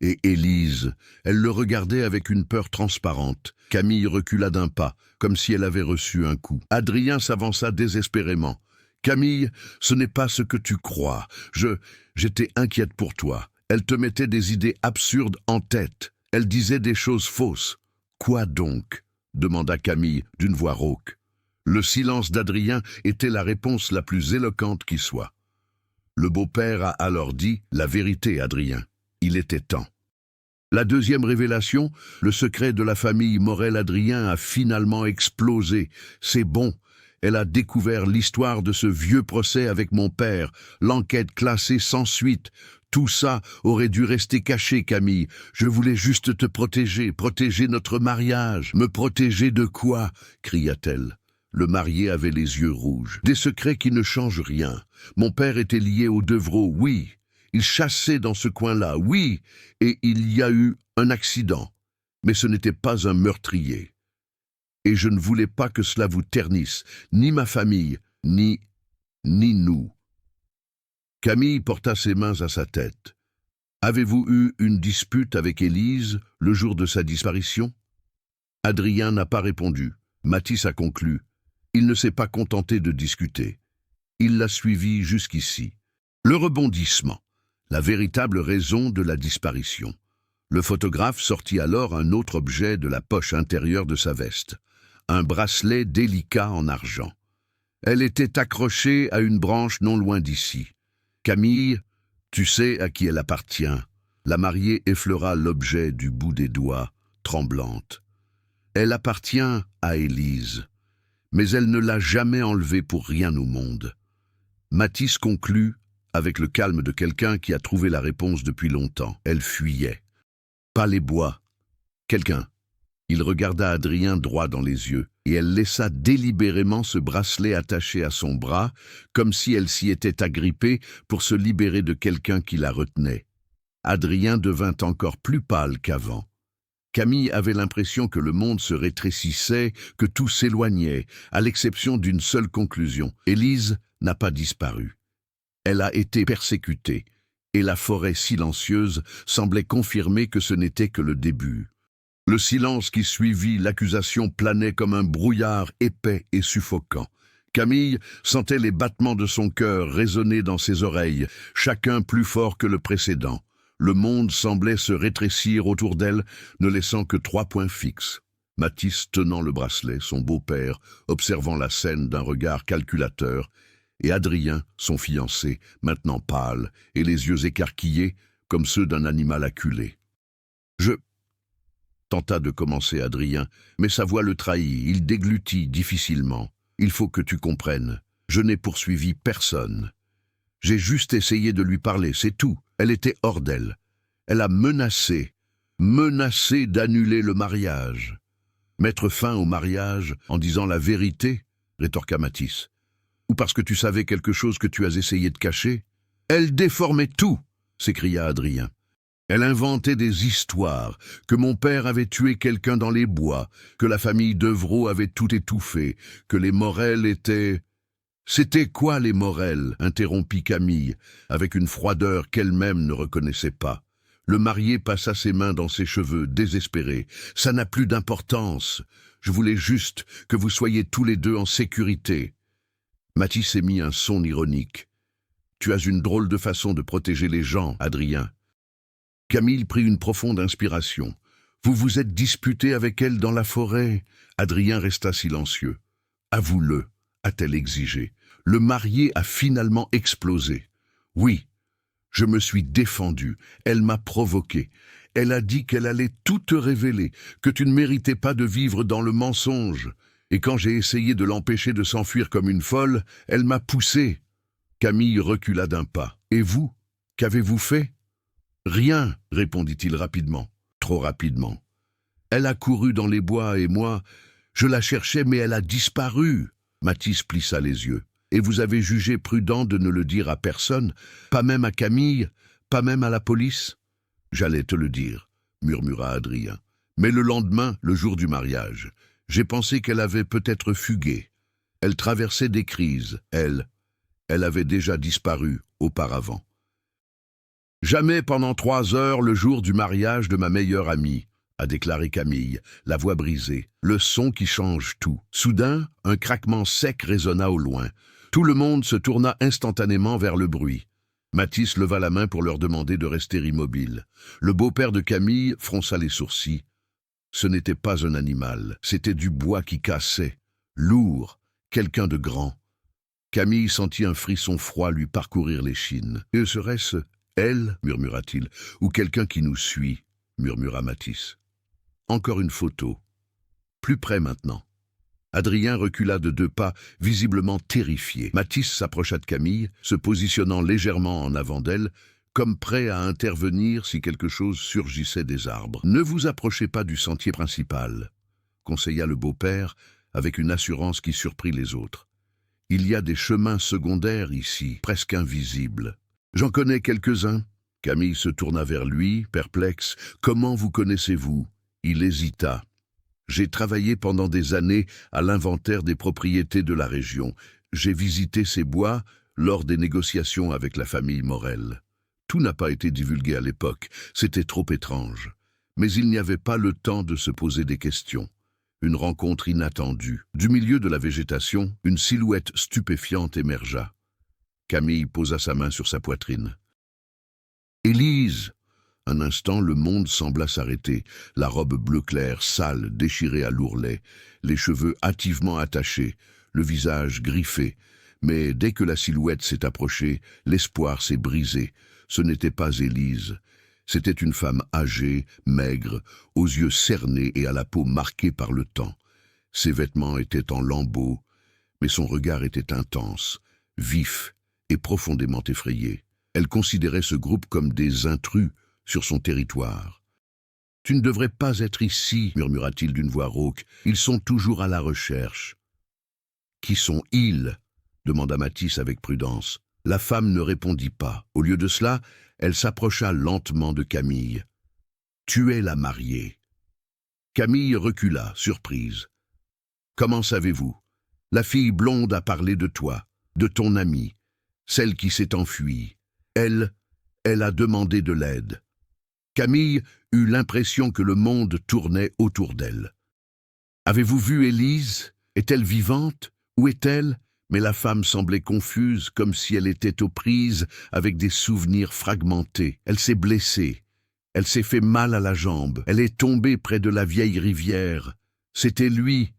Et Élise, elle le regardait avec une peur transparente. Camille recula d'un pas, comme si elle avait reçu un coup. Adrien s'avança désespérément. « Camille, ce n'est pas ce que tu crois. J'étais inquiète pour toi. Elle te mettait des idées absurdes en tête. Elle disait des choses fausses. »« Quoi donc ?» demanda Camille d'une voix rauque. Le silence d'Adrien était la réponse la plus éloquente qui soit. Le beau-père a alors dit « La vérité, Adrien. Il était temps. » La deuxième révélation, le secret de la famille Morel-Adrien a finalement explosé. C'est bon. Elle a découvert l'histoire de ce vieux procès avec mon père, l'enquête classée sans suite. Tout ça aurait dû rester caché, Camille. Je voulais juste te protéger, protéger notre mariage. Me protéger de quoi ? Cria-t-elle. Le marié avait les yeux rouges. Des secrets qui ne changent rien. Mon père était lié aux Devereux, oui. Il chassait dans ce coin-là, oui, et il y a eu un accident. Mais ce n'était pas un meurtrier. Et je ne voulais pas que cela vous ternisse, ni ma famille, ni nous. Camille porta ses mains à sa tête. Avez-vous eu une dispute avec Élise le jour de sa disparition ? Adrien n'a pas répondu. Mathis a conclu. Il ne s'est pas contenté de discuter. Il l'a suivi jusqu'ici. Le rebondissement. La véritable raison de la disparition. Le photographe sortit alors un autre objet de la poche intérieure de sa veste. Un bracelet délicat en argent. Elle était accrochée à une branche non loin d'ici. Camille, tu sais à qui elle appartient. La mariée effleura l'objet du bout des doigts, tremblante. Elle appartient à Élise, mais elle ne l'a jamais enlevée pour rien au monde. Mathis conclut avec le calme de quelqu'un qui a trouvé la réponse depuis longtemps. Elle fuyait. Pas les bois. Quelqu'un. Il regarda Adrien droit dans les yeux, et elle laissa délibérément ce bracelet attaché à son bras, comme si elle s'y était agrippée pour se libérer de quelqu'un qui la retenait. Adrien devint encore plus pâle qu'avant. Camille avait l'impression que le monde se rétrécissait, que tout s'éloignait, à l'exception d'une seule conclusion. Élise n'a pas disparu. Elle a été persécutée, et la forêt silencieuse semblait confirmer que ce n'était que le début. Le silence qui suivit l'accusation planait comme un brouillard épais et suffocant. Camille sentait les battements de son cœur résonner dans ses oreilles, chacun plus fort que le précédent. Le monde semblait se rétrécir autour d'elle, ne laissant que 3 points fixes. Mathis tenant le bracelet, son beau-père, observant la scène d'un regard calculateur, et Adrien, son fiancé, maintenant pâle, et les yeux écarquillés, comme ceux d'un animal acculé. tenta de commencer Adrien, mais sa voix le trahit, il déglutit difficilement. Il faut que tu comprennes, je n'ai poursuivi personne. J'ai juste essayé de lui parler, c'est tout. Elle était hors d'elle. Elle a menacé d'annuler le mariage. Mettre fin au mariage en disant la vérité, rétorqua Mathis. Ou parce que tu savais quelque chose que tu as essayé de cacher? Elle déformait tout, s'écria Adrien. Elle inventait des histoires, que mon père avait tué quelqu'un dans les bois, que la famille Devreau avait tout étouffé, que les Morel étaient... C'était quoi les Morel? Interrompit Camille, avec une froideur qu'elle-même ne reconnaissait pas. Le marié passa ses mains dans ses cheveux, désespéré. Ça n'a plus d'importance. Je voulais juste que vous soyez tous les deux en sécurité. Mathis émit un son ironique. Tu as une drôle de façon de protéger les gens, Adrien. Camille prit une profonde inspiration. Vous vous êtes disputé avec elle dans la forêt? Adrien resta silencieux. Avoue-le, a-t-elle exigé. Le marié a finalement explosé. Oui, je me suis défendu. Elle m'a provoqué. Elle a dit qu'elle allait tout te révéler, que tu ne méritais pas de vivre dans le mensonge. Et quand j'ai essayé de l'empêcher de s'enfuir comme une folle, elle m'a poussé. Camille recula d'un pas. Et vous, qu'avez-vous fait? Rien, répondit-il rapidement, trop rapidement. Elle a couru dans les bois et moi, je la cherchais mais elle a disparu. Mathis plissa les yeux. Et vous avez jugé prudent de ne le dire à personne, pas même à Camille, pas même à la police? J'allais te le dire, murmura Adrien. Mais le lendemain, le jour du mariage, j'ai pensé qu'elle avait peut-être fugué. Elle traversait des crises, elle avait déjà disparu auparavant. Jamais pendant 3 heures le jour du mariage de ma meilleure amie, a déclaré Camille, la voix brisée, le son qui change tout. Soudain, un craquement sec résonna au loin. Tout le monde se tourna instantanément vers le bruit. Mathis leva la main pour leur demander de rester immobile. Le beau-père de Camille fronça les sourcils. Ce n'était pas un animal, c'était du bois qui cassait, lourd, quelqu'un de grand. Camille sentit un frisson froid lui parcourir l'échine. « Et serait-ce elle, murmura-t-il, ou quelqu'un qui nous suit, murmura Mathis. Encore une photo. Plus près maintenant. Adrien recula de 2 pas, visiblement terrifié. Mathis s'approcha de Camille, se positionnant légèrement en avant d'elle, comme prêt à intervenir si quelque chose surgissait des arbres. « Ne vous approchez pas du sentier principal », conseilla le beau-père, avec une assurance qui surprit les autres. « Il y a des chemins secondaires ici, presque invisibles. J'en connais quelques-uns. » Camille se tourna vers lui, perplexe. « Comment vous connaissez-vous » Il hésita. « J'ai travaillé pendant des années à l'inventaire des propriétés de la région. J'ai visité ces bois lors des négociations avec la famille Morel. Tout n'a pas été divulgué à l'époque, c'était trop étrange. Mais il n'y avait pas le temps de se poser des questions. Une rencontre inattendue. Du milieu de la végétation, une silhouette stupéfiante émergea. Camille posa sa main sur sa poitrine. « Élise !» Un instant, le monde sembla s'arrêter. La robe bleu clair, sale, déchirée à l'ourlet, les cheveux hâtivement attachés, le visage griffé. Mais dès que la silhouette s'est approchée, l'espoir s'est brisé. Ce n'était pas Élise. C'était une femme âgée, maigre, aux yeux cernés et à la peau marquée par le temps. Ses vêtements étaient en lambeaux, mais son regard était intense, vif et profondément effrayé. Elle considérait ce groupe comme des intrus sur son territoire. « Tu ne devrais pas être ici, murmura-t-il d'une voix rauque. Ils sont toujours à la recherche. »« Qui sont ils » demanda Mathis avec prudence. La femme ne répondit pas. Au lieu de cela, elle s'approcha lentement de Camille. « Tu es la mariée. » Camille recula, surprise. « Comment savez-vous? La fille blonde a parlé de toi, de ton amie, celle qui s'est enfuie. Elle a demandé de l'aide. » Camille eut l'impression que le monde tournait autour d'elle. « Avez-vous vu Élise? Est-elle vivante? Où est-elle » Mais la femme semblait confuse, comme si elle était aux prises avec des souvenirs fragmentés. Elle s'est blessée. Elle s'est fait mal à la jambe. Elle est tombée près de la vieille rivière. C'était lui.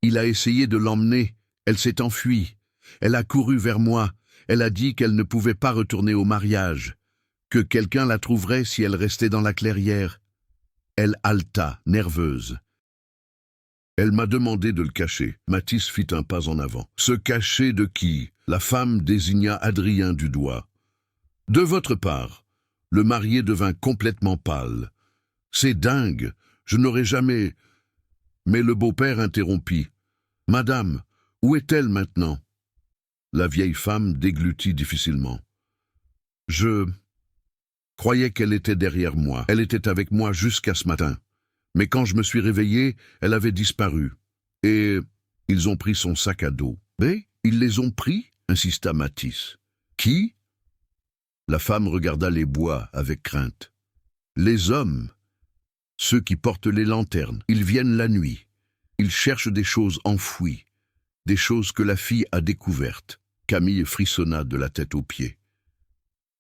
Il a essayé de l'emmener. Elle s'est enfuie. Elle a couru vers moi. Elle a dit qu'elle ne pouvait pas retourner au mariage, que quelqu'un la trouverait si elle restait dans la clairière. Elle haleta, nerveuse. Elle m'a demandé de le cacher. Mathis fit un pas en avant. Se cacher de qui? La femme désigna Adrien du doigt. De votre part. Le marié devint complètement pâle. C'est dingue, je n'aurais jamais... Mais le beau-père interrompit. Madame, où est-elle maintenant? La vieille femme déglutit difficilement. Je croyais qu'elle était derrière moi. Elle était avec moi jusqu'à ce matin. Mais quand je me suis réveillé, elle avait disparu. Et ils ont pris son sac à dos. Mais ils les ont pris? Insista Mathis. Qui? La femme regarda les bois avec crainte. Les hommes, ceux qui portent les lanternes, ils viennent la nuit. Ils cherchent des choses enfouies, des choses que la fille a découvertes. Camille frissonna de la tête aux pieds.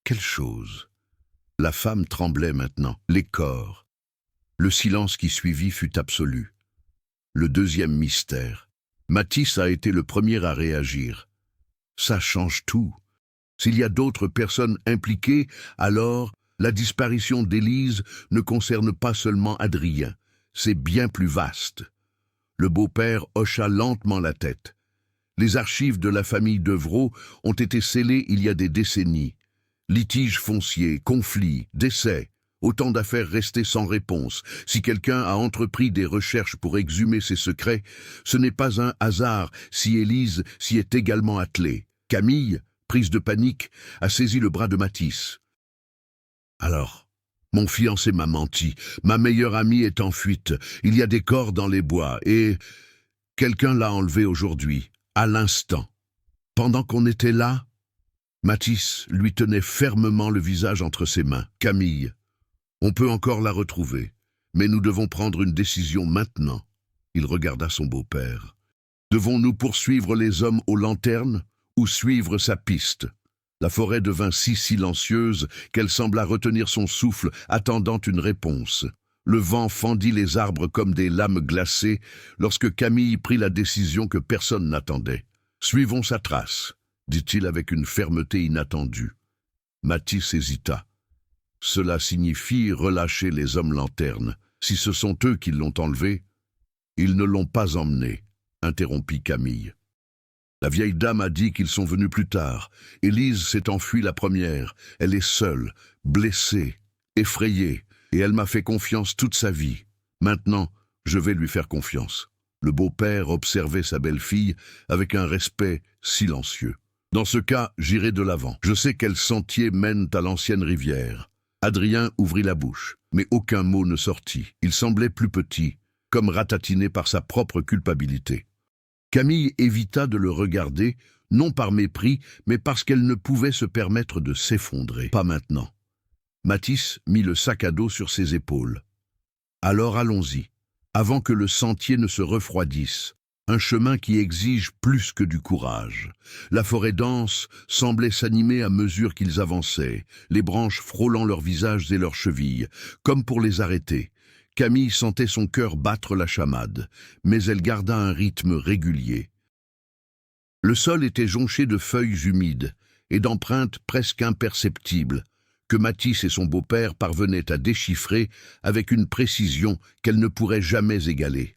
Quelle chose? La femme tremblait maintenant, les corps. Le silence qui suivit fut absolu. Le deuxième mystère. Mathis a été le premier à réagir. Ça change tout. S'il y a d'autres personnes impliquées, alors la disparition d'Élise ne concerne pas seulement Adrien. C'est bien plus vaste. Le beau-père hocha lentement la tête. Les archives de la famille Devreau ont été scellées il y a des décennies. Litiges fonciers, conflits, décès, autant d'affaires restées sans réponse. Si quelqu'un a entrepris des recherches pour exhumer ses secrets, ce n'est pas un hasard si Élise s'y est également attelée. Camille, prise de panique, a saisi le bras de Mathis. Alors, mon fiancé m'a menti. Ma meilleure amie est en fuite. Il y a des corps dans les bois et quelqu'un l'a enlevé aujourd'hui, à l'instant. Pendant qu'on était là, Mathis lui tenait fermement le visage entre ses mains. Camille, on peut encore la retrouver, mais nous devons prendre une décision maintenant. Il regarda son beau-père. Devons-nous poursuivre les hommes aux lanternes ou suivre sa piste? La forêt devint si silencieuse qu'elle sembla retenir son souffle, attendant une réponse. Le vent fendit les arbres comme des lames glacées lorsque Camille prit la décision que personne n'attendait. « Suivons sa trace », dit-il avec une fermeté inattendue. Mathis hésita. Cela signifie relâcher les hommes lanternes. Si ce sont eux qui l'ont enlevé, ils ne l'ont pas emmené, interrompit Camille. La vieille dame a dit qu'ils sont venus plus tard. Élise s'est enfuie la première. Elle est seule, blessée, effrayée, et elle m'a fait confiance toute sa vie. Maintenant, je vais lui faire confiance. Le beau-père observait sa belle-fille avec un respect silencieux. Dans ce cas, j'irai de l'avant. Je sais quels sentiers mènent à l'ancienne rivière. Adrien ouvrit la bouche, mais aucun mot ne sortit. Il semblait plus petit, comme ratatiné par sa propre culpabilité. Camille évita de le regarder, non par mépris, mais parce qu'elle ne pouvait se permettre de s'effondrer. Pas maintenant. Mathis mit le sac à dos sur ses épaules. Alors allons-y, avant que le sentier ne se refroidisse. Un chemin qui exige plus que du courage. La forêt dense semblait s'animer à mesure qu'ils avançaient, les branches frôlant leurs visages et leurs chevilles, comme pour les arrêter. Camille sentait son cœur battre la chamade, mais elle garda un rythme régulier. Le sol était jonché de feuilles humides et d'empreintes presque imperceptibles, que Mathis et son beau-père parvenaient à déchiffrer avec une précision qu'elle ne pourrait jamais égaler.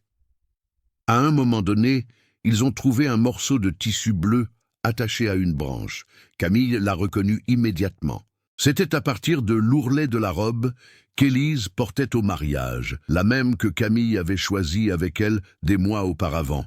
À un moment donné, ils ont trouvé un morceau de tissu bleu attaché à une branche. Camille l'a reconnu immédiatement. C'était à partir de l'ourlet de la robe qu'Élise portait au mariage, la même que Camille avait choisie avec elle des mois auparavant.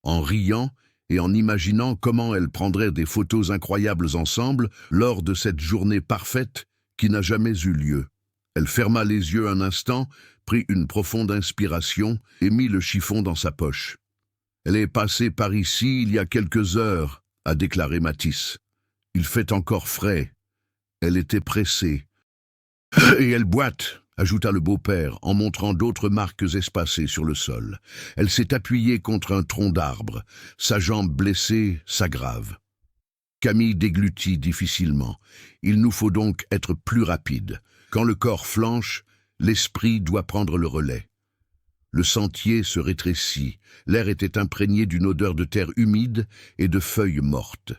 En riant et en imaginant comment elles prendraient des photos incroyables ensemble lors de cette journée parfaite qui n'a jamais eu lieu. Elle ferma les yeux un instant, prit une profonde inspiration et mit le chiffon dans sa poche. « Elle est passée par ici il y a quelques heures », a déclaré Mathis. « Il fait encore frais. Elle était pressée. »« Et elle boite », ajouta le beau-père en montrant d'autres marques espacées sur le sol. Elle s'est appuyée contre un tronc d'arbre. Sa jambe blessée s'aggrave. Camille déglutit difficilement. Il nous faut donc être plus rapide. Quand le corps flanche, l'esprit doit prendre le relais. Le sentier se rétrécit. L'air était imprégné d'une odeur de terre humide et de feuilles mortes.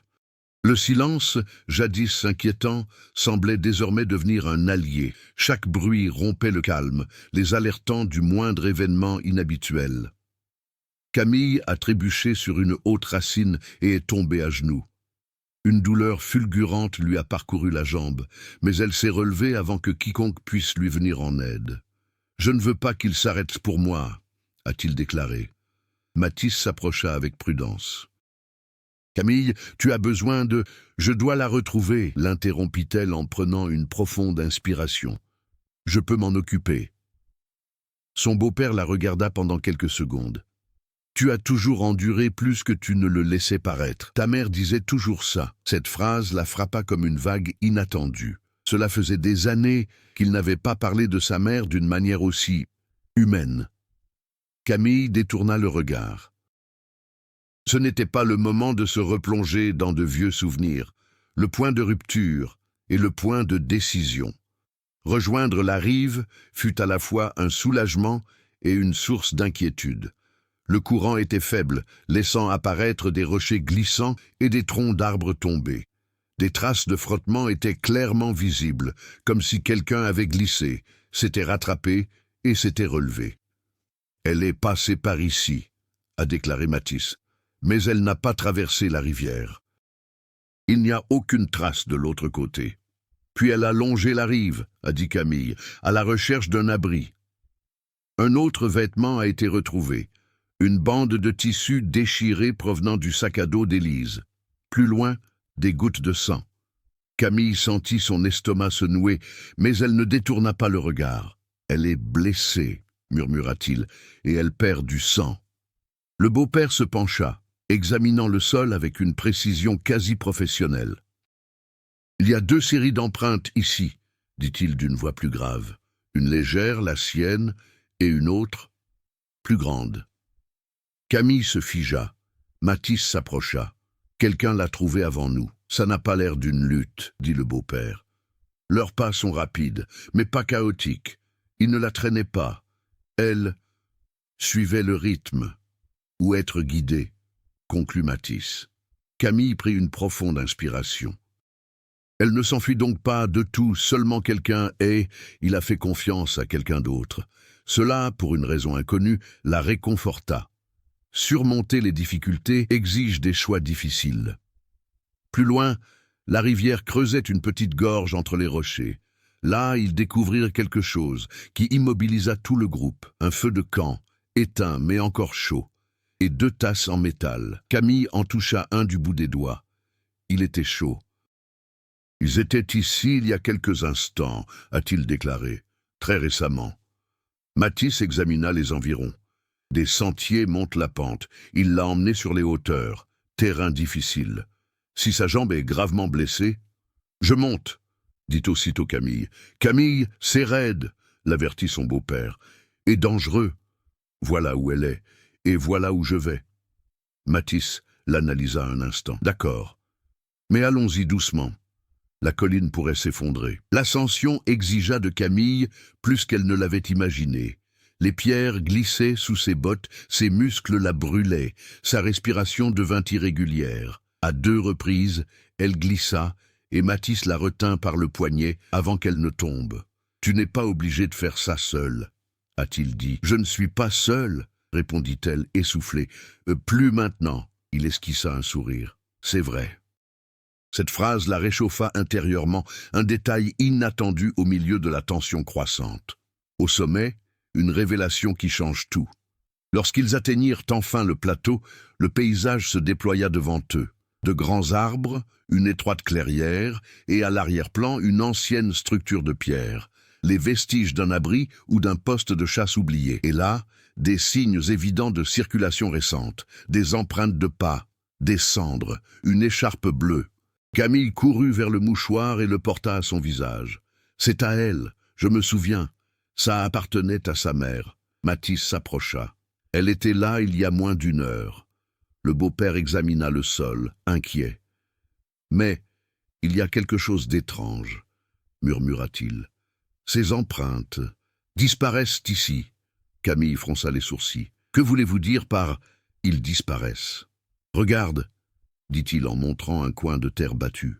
Le silence, jadis inquiétant, semblait désormais devenir un allié. Chaque bruit rompait le calme, les alertant du moindre événement inhabituel. Camille a trébuché sur une haute racine et est tombée à genoux. Une douleur fulgurante lui a parcouru la jambe, mais elle s'est relevée avant que quiconque puisse lui venir en aide. « Je ne veux pas qu'il s'arrête pour moi », a-t-il déclaré. Mathis s'approcha avec prudence. « Camille, tu as besoin de... Je dois la retrouver », l'interrompit-elle en prenant une profonde inspiration. « Je peux m'en occuper. » Son beau-père la regarda pendant quelques secondes. « Tu as toujours enduré plus que tu ne le laissais paraître. Ta mère disait toujours ça. » Cette phrase la frappa comme une vague inattendue. Cela faisait des années qu'il n'avait pas parlé de sa mère d'une manière aussi humaine. Camille détourna le regard. Ce n'était pas le moment de se replonger dans de vieux souvenirs, le point de rupture et le point de décision. Rejoindre la rive fut à la fois un soulagement et une source d'inquiétude. Le courant était faible, laissant apparaître des rochers glissants et des troncs d'arbres tombés. Des traces de frottement étaient clairement visibles, comme si quelqu'un avait glissé, s'était rattrapé et s'était relevé. « Elle est passée par ici », a déclaré Mathis, « mais elle n'a pas traversé la rivière. Il n'y a aucune trace de l'autre côté. Puis elle a longé la rive, a dit Camille, à la recherche d'un abri. Un autre vêtement a été retrouvé, une bande de tissu déchirée provenant du sac à dos d'Élise. Plus loin, des gouttes de sang. Camille sentit son estomac se nouer, mais elle ne détourna pas le regard. « Elle est blessée », murmura-t-il, « et elle perd du sang. » Le beau-père se pencha, examinant le sol avec une précision quasi professionnelle. « Il y a 2 séries d'empreintes ici, » dit-il d'une voix plus grave. Une légère, la sienne, et une autre, plus grande. Camille se figea. Mathis s'approcha. « Quelqu'un l'a trouvée avant nous. Ça n'a pas l'air d'une lutte, » dit le beau-père. « Leurs pas sont rapides, mais pas chaotiques. Ils ne la traînaient pas. Elle suivait le rythme, ou être guidée, » conclut Mathis. Camille prit une profonde inspiration. Elle ne s'enfuit donc pas de tout, seulement quelqu'un est, il a fait confiance à quelqu'un d'autre. Cela, pour une raison inconnue, la réconforta. Surmonter les difficultés exige des choix difficiles. Plus loin, la rivière creusait une petite gorge entre les rochers. Là, ils découvrirent quelque chose qui immobilisa tout le groupe. Un feu de camp, éteint mais encore chaud, et 2 tasses en métal. Camille en toucha un du bout des doigts. Il était chaud. « Ils étaient ici il y a quelques instants », a-t-il déclaré, très récemment. Mathis examina les environs. Des sentiers montent la pente. Il l'a emmené sur les hauteurs. Terrain difficile. Si sa jambe est gravement blessée... « Je monte », dit aussitôt Camille. « Camille, c'est raide », l'avertit son beau-père. « Et dangereux. Voilà où elle est, et voilà où je vais. » Mathis l'analysa un instant. « D'accord. Mais allons-y doucement. La colline pourrait s'effondrer. » L'ascension exigea de Camille plus qu'elle ne l'avait imaginé. Les pierres glissaient sous ses bottes, ses muscles la brûlaient, sa respiration devint irrégulière. À 2 reprises, elle glissa, et Mathis la retint par le poignet avant qu'elle ne tombe. « Tu n'es pas obligé de faire ça seule, » a-t-il dit. « Je ne suis pas seule, » répondit-elle essoufflée. « Plus maintenant. » Il esquissa un sourire. « C'est vrai. » Cette phrase la réchauffa intérieurement, un détail inattendu au milieu de la tension croissante. Au sommet, une révélation qui change tout. Lorsqu'ils atteignirent enfin le plateau, le paysage se déploya devant eux. De grands arbres, une étroite clairière, et à l'arrière-plan une ancienne structure de pierre, les vestiges d'un abri ou d'un poste de chasse oublié. Et là, des signes évidents de circulation récente, des empreintes de pas, des cendres, une écharpe bleue. Camille courut vers le mouchoir et le porta à son visage. « C'est à elle, je me souviens. Ça appartenait à sa mère. » Mathis s'approcha. « Elle était là il y a moins d'1 heure. » Le beau-père examina le sol, inquiet. « Mais il y a quelque chose d'étrange, » murmura-t-il. « Ces empreintes disparaissent ici. » Camille fronça les sourcils. « Que voulez-vous dire par « ils disparaissent » ? Regarde, dit-il en montrant un coin de terre battue.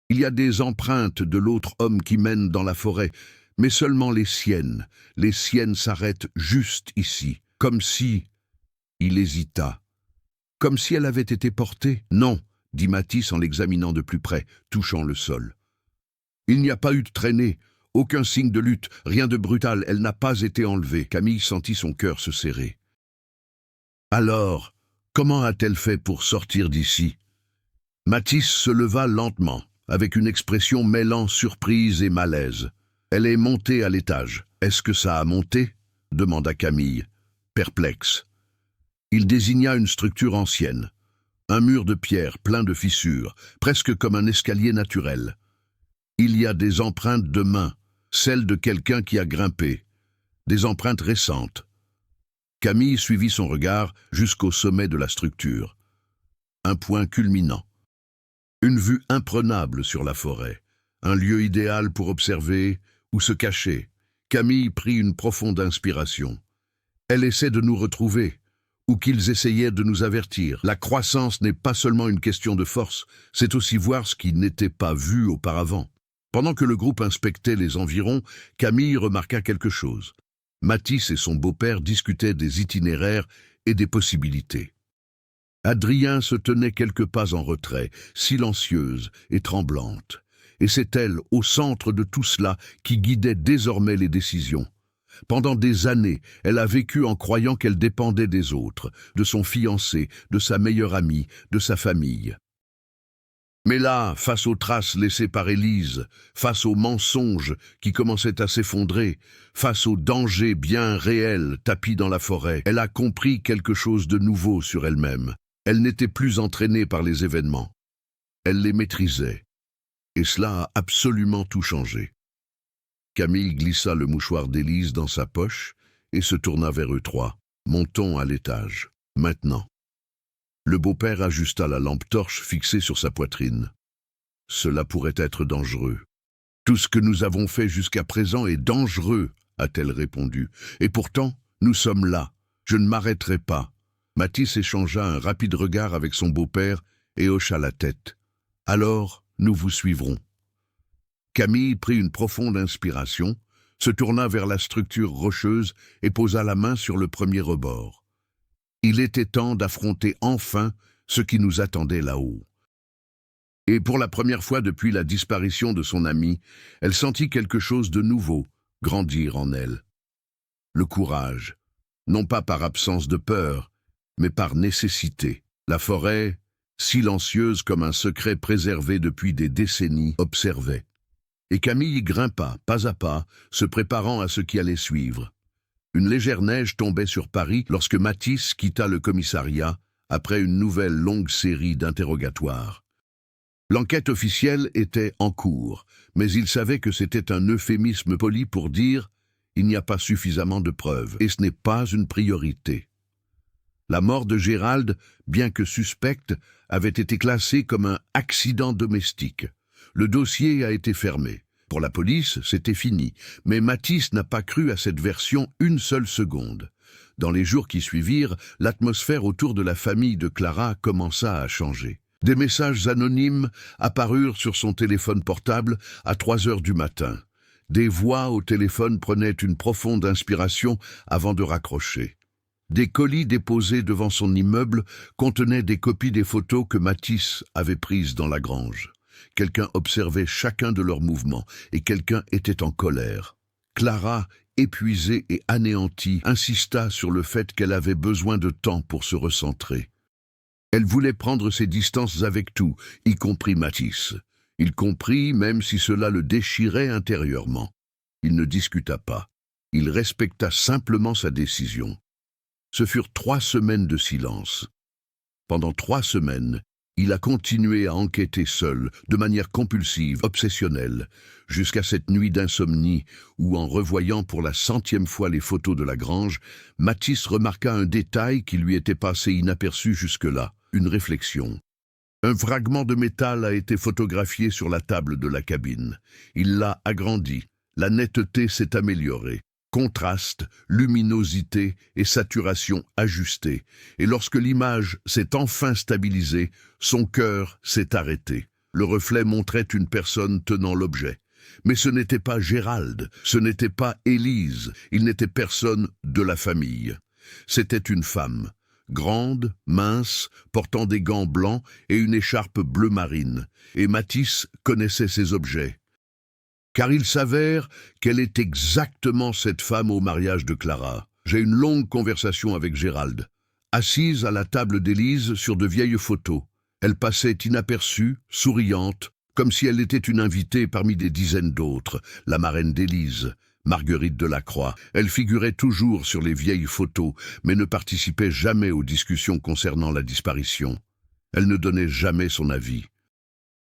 Il y a des empreintes de l'autre homme qui mène dans la forêt, mais seulement les siennes. Les siennes s'arrêtent juste ici, comme si... Il hésita. Comme si elle avait été portée? Non, dit Matisse en l'examinant de plus près, touchant le sol. Il n'y a pas eu de traînée, aucun signe de lutte, rien de brutal, elle n'a pas été enlevée. Camille sentit son cœur se serrer. Alors, comment a-t-elle fait pour sortir d'ici? Matisse se leva lentement, avec une expression mêlant surprise et malaise. Elle est montée à l'étage. Est-ce que ça a monté? Demanda Camille, perplexe. Il désigna une structure ancienne. Un mur de pierre plein de fissures, presque comme un escalier naturel. Il y a des empreintes de mains, celles de quelqu'un qui a grimpé. Des empreintes récentes. Camille suivit son regard jusqu'au sommet de la structure. Un point culminant. Une vue imprenable sur la forêt. Un lieu idéal pour observer ou se cacher. Camille prit une profonde inspiration. Elle essaie de nous retrouver, ou qu'ils essayaient de nous avertir. La croissance n'est pas seulement une question de force, c'est aussi voir ce qui n'était pas vu auparavant. Pendant que le groupe inspectait les environs, Camille remarqua quelque chose. Matisse et son beau-père discutaient des itinéraires et des possibilités. Adrien se tenait quelques pas en retrait, silencieuse et tremblante. Et c'est elle, au centre de tout cela, qui guidait désormais les décisions. Pendant des années, elle a vécu en croyant qu'elle dépendait des autres, de son fiancé, de sa meilleure amie, de sa famille. Mais là, face aux traces laissées par Élise, face aux mensonges qui commençaient à s'effondrer, face aux dangers bien réels tapis dans la forêt, elle a compris quelque chose de nouveau sur elle-même. Elle n'était plus entraînée par les événements. Elle les maîtrisait. Et cela a absolument tout changé. Camille glissa le mouchoir d'Élise dans sa poche et se tourna vers eux trois. Montons à l'étage. Maintenant. Le beau-père ajusta la lampe torche fixée sur sa poitrine. Cela pourrait être dangereux. Tout ce que nous avons fait jusqu'à présent est dangereux, a-t-elle répondu. Et pourtant, nous sommes là. Je ne m'arrêterai pas. Matisse échangea un rapide regard avec son beau-père et hocha la tête. Alors, nous vous suivrons. Camille prit une profonde inspiration, se tourna vers la structure rocheuse et posa la main sur le premier rebord. Il était temps d'affronter enfin ce qui nous attendait là-haut. Et pour la première fois depuis la disparition de son ami, elle sentit quelque chose de nouveau grandir en elle. Le courage, non pas par absence de peur, mais par nécessité. La forêt, silencieuse comme un secret préservé depuis des décennies, observait. Et Camille grimpa, pas à pas, se préparant à ce qui allait suivre. Une légère neige tombait sur Paris lorsque Matisse quitta le commissariat après une nouvelle longue série d'interrogatoires. L'enquête officielle était en cours, mais il savait que c'était un euphémisme poli pour dire « il n'y a pas suffisamment de preuves » et ce n'est pas une priorité. La mort de Gérald, bien que suspecte, avait été classée comme un accident domestique. Le dossier a été fermé. Pour la police, c'était fini, mais Matisse n'a pas cru à cette version une seule seconde. Dans les jours qui suivirent, l'atmosphère autour de la famille de Clara commença à changer. Des messages anonymes apparurent sur son téléphone portable à 3 heures du matin. Des voix au téléphone prenaient une profonde inspiration avant de raccrocher. Des colis déposés devant son immeuble contenaient des copies des photos que Matisse avait prises dans la grange. Quelqu'un observait chacun de leurs mouvements et quelqu'un était en colère. Clara, épuisée et anéantie, insista sur le fait qu'elle avait besoin de temps pour se recentrer. Elle voulait prendre ses distances avec tout, y compris Matisse. Il comprit même si cela le déchirait intérieurement. Il ne discuta pas. Il respecta simplement sa décision. Ce furent 3 semaines de silence. Pendant 3 semaines, il a continué à enquêter seul, de manière compulsive, obsessionnelle, jusqu'à cette nuit d'insomnie où, en revoyant pour la 100e fois les photos de la grange, Matisse remarqua un détail qui lui était passé inaperçu jusque-là, une réflexion. Un fragment de métal a été photographié sur la table de la cabine. Il l'a agrandi. La netteté s'est améliorée. Contraste, luminosité et saturation ajustées. Et lorsque l'image s'est enfin stabilisée, son cœur s'est arrêté. Le reflet montrait une personne tenant l'objet. Mais ce n'était pas Gérald, ce n'était pas Élise, il n'était personne de la famille. C'était une femme, grande, mince, portant des gants blancs et une écharpe bleu marine. Et Mathis connaissait ces objets. Car il s'avère qu'elle est exactement cette femme au mariage de Clara. J'ai une longue conversation avec Gérald. Assise à la table d'Élise sur de vieilles photos. Elle passait inaperçue, souriante, comme si elle était une invitée parmi des dizaines d'autres, la marraine d'Élise, Marguerite Delacroix. Elle figurait toujours sur les vieilles photos, mais ne participait jamais aux discussions concernant la disparition. Elle ne donnait jamais son avis.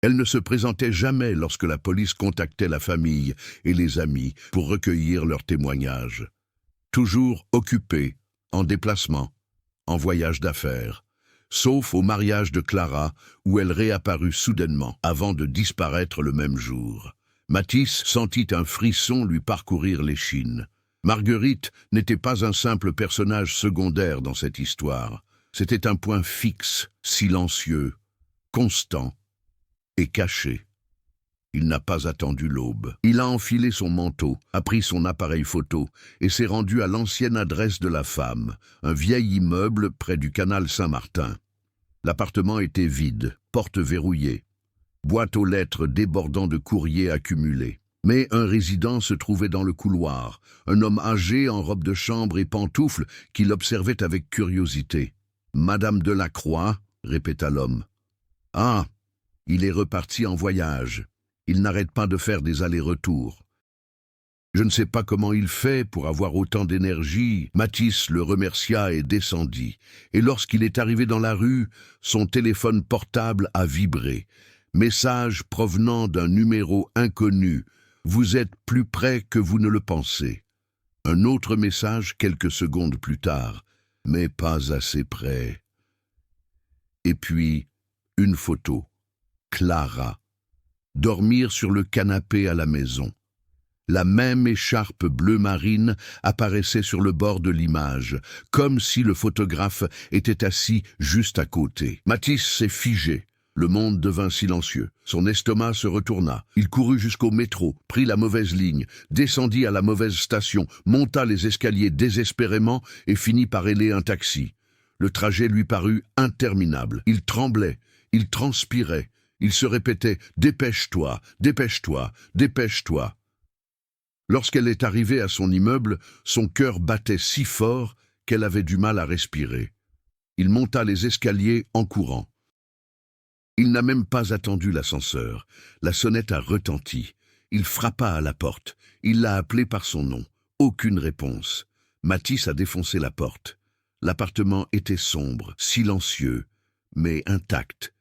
Elle ne se présentait jamais lorsque la police contactait la famille et les amis pour recueillir leurs témoignages. Toujours occupée, en déplacement, en voyage d'affaires, sauf au mariage de Clara où elle réapparut soudainement avant de disparaître le même jour. Mathis sentit un frisson lui parcourir l'échine. Marguerite n'était pas un simple personnage secondaire dans cette histoire. C'était un point fixe, silencieux, constant et caché. Il n'a pas attendu l'aube. Il a enfilé son manteau, a pris son appareil photo et s'est rendu à l'ancienne adresse de la femme, un vieil immeuble près du canal Saint-Martin. L'appartement était vide, porte verrouillée, boîte aux lettres débordant de courriers accumulés. Mais un résident se trouvait dans le couloir, un homme âgé en robe de chambre et pantoufles qui l'observait avec curiosité. « Madame Delacroix » répéta l'homme. « Ah, il est reparti en voyage. Il n'arrête pas de faire des allers-retours. Je ne sais pas comment il fait pour avoir autant d'énergie. » Mathis le remercia et descendit. Et lorsqu'il est arrivé dans la rue, son téléphone portable a vibré. Message provenant d'un numéro inconnu. « Vous êtes plus près que vous ne le pensez. » Un autre message quelques secondes plus tard. « Mais pas assez près. » Et puis, une photo. Clara. Dormir sur le canapé à la maison. La même écharpe bleu marine apparaissait sur le bord de l'image, comme si le photographe était assis juste à côté. Mathis s'est figé. Le monde devint silencieux. Son estomac se retourna. Il courut jusqu'au métro, prit la mauvaise ligne, descendit à la mauvaise station, monta les escaliers désespérément et finit par héler un taxi. Le trajet lui parut interminable. Il tremblait, il transpirait. Il se répétait « Dépêche-toi, dépêche-toi, dépêche-toi ». Lorsqu'elle est arrivée à son immeuble, son cœur battait si fort qu'elle avait du mal à respirer. Il monta les escaliers en courant. Il n'a même pas attendu l'ascenseur. La sonnette a retenti. Il frappa à la porte. Il l'a appelée par son nom. Aucune réponse. Mathis a défoncé la porte. L'appartement était sombre, silencieux, mais intact.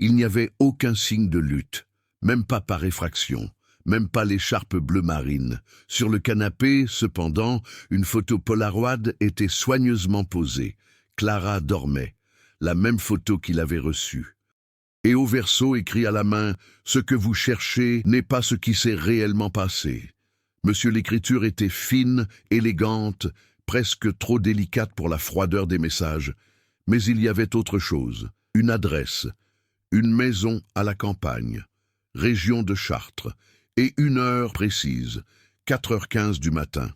Il n'y avait aucun signe de lutte, même pas par effraction, même pas l'écharpe bleu marine. Sur le canapé, cependant, une photo Polaroid était soigneusement posée. Clara dormait, la même photo qu'il avait reçue. Et au verso, écrit à la main, « Ce que vous cherchez n'est pas ce qui s'est réellement passé. » Monsieur, l'écriture était fine, élégante, presque trop délicate pour la froideur des messages. Mais il y avait autre chose, une adresse. Une maison à la campagne, région de Chartres, et une heure précise, 4h15 du matin.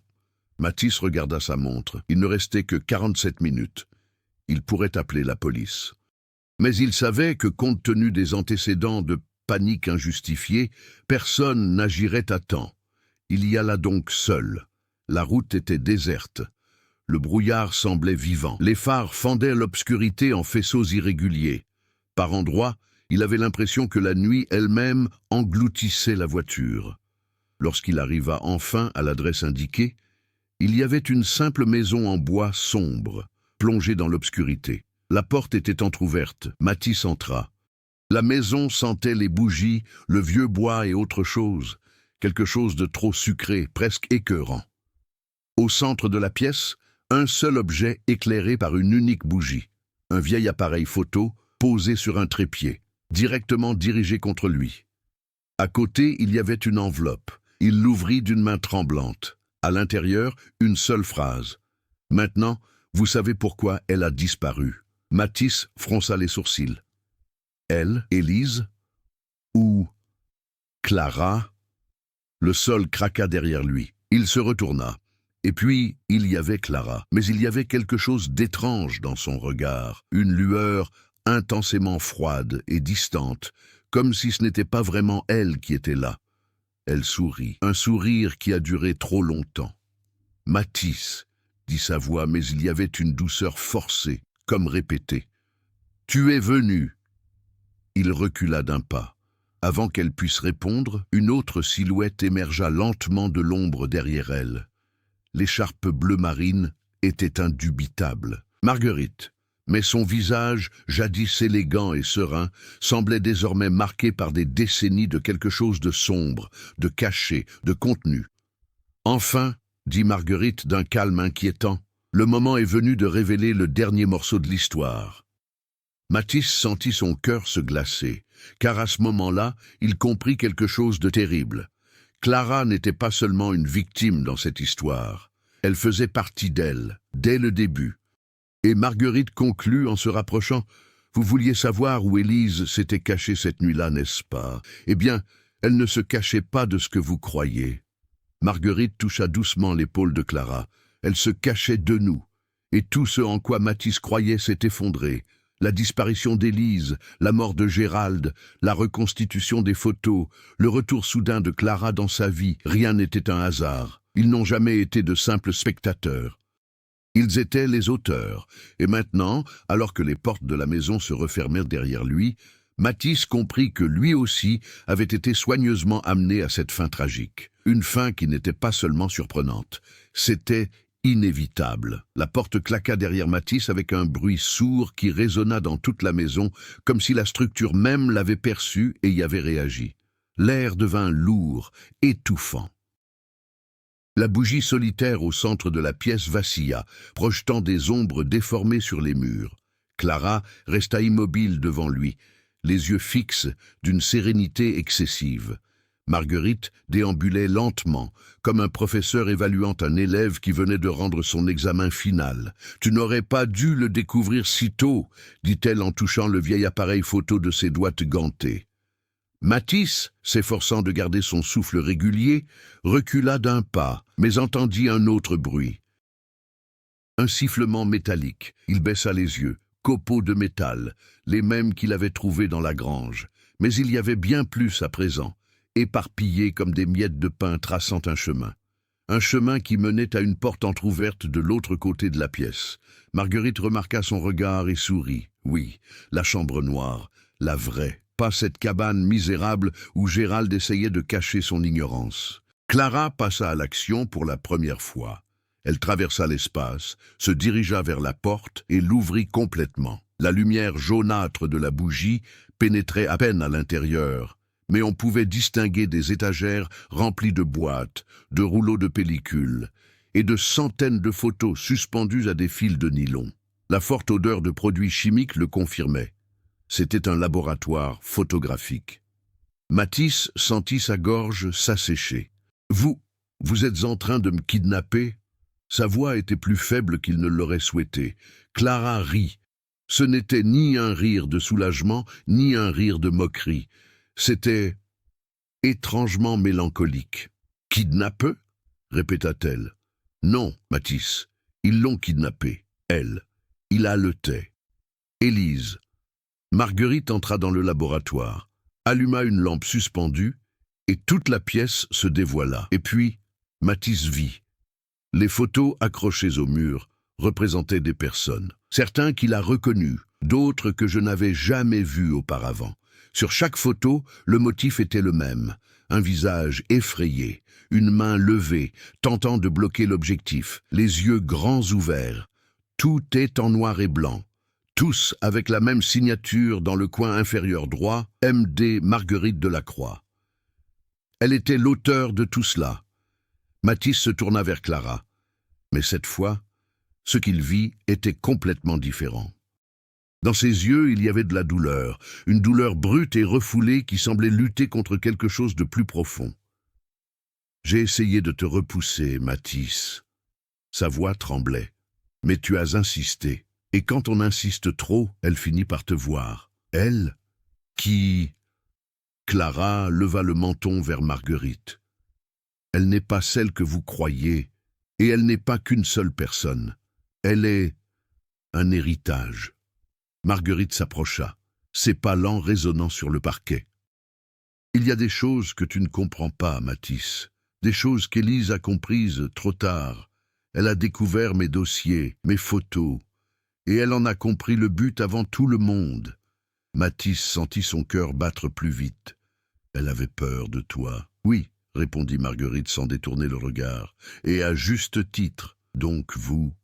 Mathis regarda sa montre. Il ne restait que 47 minutes. Il pourrait appeler la police. Mais il savait que, compte tenu des antécédents de panique injustifiée, personne n'agirait à temps. Il y alla donc seul. La route était déserte. Le brouillard semblait vivant. Les phares fendaient l'obscurité en faisceaux irréguliers. Par endroits, il avait l'impression que la nuit elle-même engloutissait la voiture. Lorsqu'il arriva enfin à l'adresse indiquée, il y avait une simple maison en bois sombre, plongée dans l'obscurité. La porte était entr'ouverte. Mathis entra. La maison sentait les bougies, le vieux bois et autre chose, quelque chose de trop sucré, presque écœurant. Au centre de la pièce, un seul objet éclairé par une unique bougie, un vieil appareil photo posé sur un trépied, directement dirigé contre lui. À côté, il y avait une enveloppe. Il l'ouvrit d'une main tremblante. À l'intérieur, une seule phrase. « Maintenant, vous savez pourquoi elle a disparu. » Matisse fronça les sourcils. Elle, Élise? Ou Clara? Le sol craqua derrière lui. Il se retourna. Et puis, il y avait Clara. Mais il y avait quelque chose d'étrange dans son regard. Une lueur intensément froide et distante, comme si ce n'était pas vraiment elle qui était là. Elle sourit. Un sourire qui a duré trop longtemps. « Matisse », dit sa voix, mais il y avait une douceur forcée, comme répétée. « Tu es venu ». Il recula d'un pas. Avant qu'elle puisse répondre, une autre silhouette émergea lentement de l'ombre derrière elle. L'écharpe bleu marine était indubitable. Marguerite. Mais son visage, jadis élégant et serein, semblait désormais marqué par des décennies de quelque chose de sombre, de caché, de contenu. « Enfin », dit Marguerite d'un calme inquiétant, « le moment est venu de révéler le dernier morceau de l'histoire. » Matisse sentit son cœur se glacer, car à ce moment-là, il comprit quelque chose de terrible. Clara n'était pas seulement une victime dans cette histoire, elle faisait partie d'elle, dès le début. Et Marguerite conclut en se rapprochant, « Vous vouliez savoir où Élise s'était cachée cette nuit-là, n'est-ce pas? Eh bien, elle ne se cachait pas de ce que vous croyez. » Marguerite toucha doucement l'épaule de Clara. Elle se cachait de nous, et tout ce en quoi Matisse croyait s'est effondré. La disparition d'Élise, la mort de Gérald, la reconstitution des photos, le retour soudain de Clara dans sa vie, rien n'était un hasard. Ils n'ont jamais été de simples spectateurs. Ils étaient les auteurs, et maintenant, alors que les portes de la maison se refermèrent derrière lui, Matisse comprit que lui aussi avait été soigneusement amené à cette fin tragique. Une fin qui n'était pas seulement surprenante, c'était inévitable. La porte claqua derrière Matisse avec un bruit sourd qui résonna dans toute la maison, comme si la structure même l'avait perçu et y avait réagi. L'air devint lourd, étouffant. La bougie solitaire au centre de la pièce vacilla, projetant des ombres déformées sur les murs. Clara resta immobile devant lui, les yeux fixes d'une sérénité excessive. Marguerite déambulait lentement, comme un professeur évaluant un élève qui venait de rendre son examen final. « Tu n'aurais pas dû le découvrir si tôt », dit-elle en touchant le vieil appareil photo de ses doigts gantés. Matisse, s'efforçant de garder son souffle régulier, recula d'un pas, mais entendit un autre bruit. Un sifflement métallique. Il baissa les yeux. Copeaux de métal, les mêmes qu'il avait trouvés dans la grange. Mais il y avait bien plus à présent, éparpillés comme des miettes de pain traçant un chemin. Un chemin qui menait à une porte entr'ouverte de l'autre côté de la pièce. Marguerite remarqua son regard et sourit. Oui, la chambre noire, la vraie. Pas cette cabane misérable où Gérald essayait de cacher son ignorance. Clara passa à l'action pour la première fois. Elle traversa l'espace, se dirigea vers la porte et l'ouvrit complètement. La lumière jaunâtre de la bougie pénétrait à peine à l'intérieur, mais on pouvait distinguer des étagères remplies de boîtes, de rouleaux de pellicule et de centaines de photos suspendues à des fils de nylon. La forte odeur de produits chimiques le confirmait. C'était un laboratoire photographique. Matisse sentit sa gorge s'assécher. « Vous êtes en train de me kidnapper ?» Sa voix était plus faible qu'il ne l'aurait souhaité. Clara rit. Ce n'était ni un rire de soulagement, ni un rire de moquerie. C'était étrangement mélancolique. « Kidnappeux ?» répéta-t-elle. « Non, Matisse, ils l'ont kidnappé. Elle. Il haletait. Élise. » Marguerite entra dans le laboratoire, alluma une lampe suspendue, et toute la pièce se dévoila. Et puis, Matisse vit. Les photos accrochées au mur représentaient des personnes. Certains qu'il a reconnus, d'autres que je n'avais jamais vus auparavant. Sur chaque photo, le motif était le même. Un visage effrayé, une main levée, tentant de bloquer l'objectif, les yeux grands ouverts. Tout est en noir et blanc. Tous avec la même signature dans le coin inférieur droit, M.D. Marguerite Delacroix. Elle était l'auteur de tout cela. Matisse se tourna vers Clara. Mais cette fois, ce qu'il vit était complètement différent. Dans ses yeux, il y avait de la douleur, une douleur brute et refoulée qui semblait lutter contre quelque chose de plus profond. J'ai essayé de te repousser, Mathis. Sa voix tremblait. Mais tu as insisté. Et quand on insiste trop, elle finit par te voir. Elle, qui... Clara leva le menton vers Marguerite. Elle n'est pas celle que vous croyez, et elle n'est pas qu'une seule personne. Elle est un héritage. Marguerite s'approcha, ses pas lents résonnant sur le parquet. Il y a des choses que tu ne comprends pas, Mathis. Des choses qu'Élise a comprises trop tard. Elle a découvert mes dossiers, mes photos, et elle en a compris le but avant tout le monde. Mathis sentit son cœur battre plus vite. Elle avait peur de toi. Oui, répondit Marguerite sans détourner le regard, et à juste titre. Donc vous...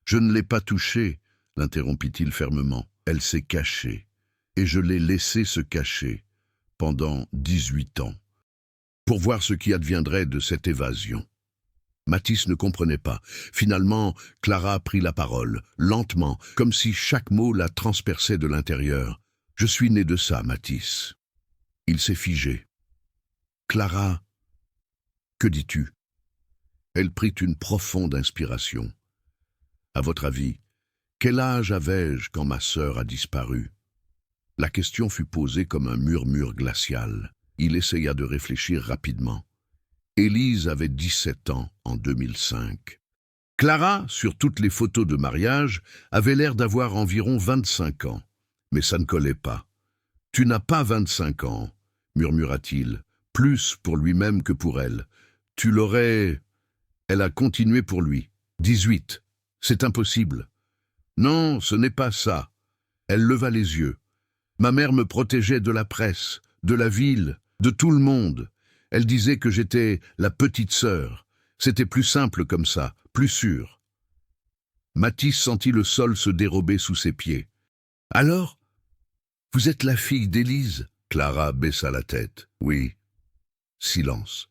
Je ne l'ai pas touchée, l'interrompit-il fermement. Elle s'est cachée, et je l'ai laissée se cacher, pendant 18 ans, pour voir ce qui adviendrait de cette évasion. Mathis ne comprenait pas. Finalement, Clara prit la parole, lentement, comme si chaque mot la transperçait de l'intérieur. « Je suis né de ça, Mathis. » Il s'est figé. « Clara, que dis-tu » Elle prit une profonde inspiration. « À votre avis, quel âge avais-je quand ma sœur a disparu » La question fut posée comme un murmure glacial. Il essaya de réfléchir rapidement. Élise avait 17 ans en 2005. Clara, sur toutes les photos de mariage, avait l'air d'avoir environ 25 ans. Mais ça ne collait pas. « Tu n'as pas 25 ans », murmura-t-il, plus pour lui-même que pour elle. « Tu l'aurais... » Elle a continué pour lui. « 18. C'est impossible. »« Non, ce n'est pas ça. » Elle leva les yeux. « Ma mère me protégeait de la presse, de la ville, de tout le monde. Elle disait que j'étais la petite sœur. C'était plus simple comme ça, plus sûr. » Mathis sentit le sol se dérober sous ses pieds. « Alors, vous êtes la fille d'Élise » Clara baissa la tête. « Oui. » Silence.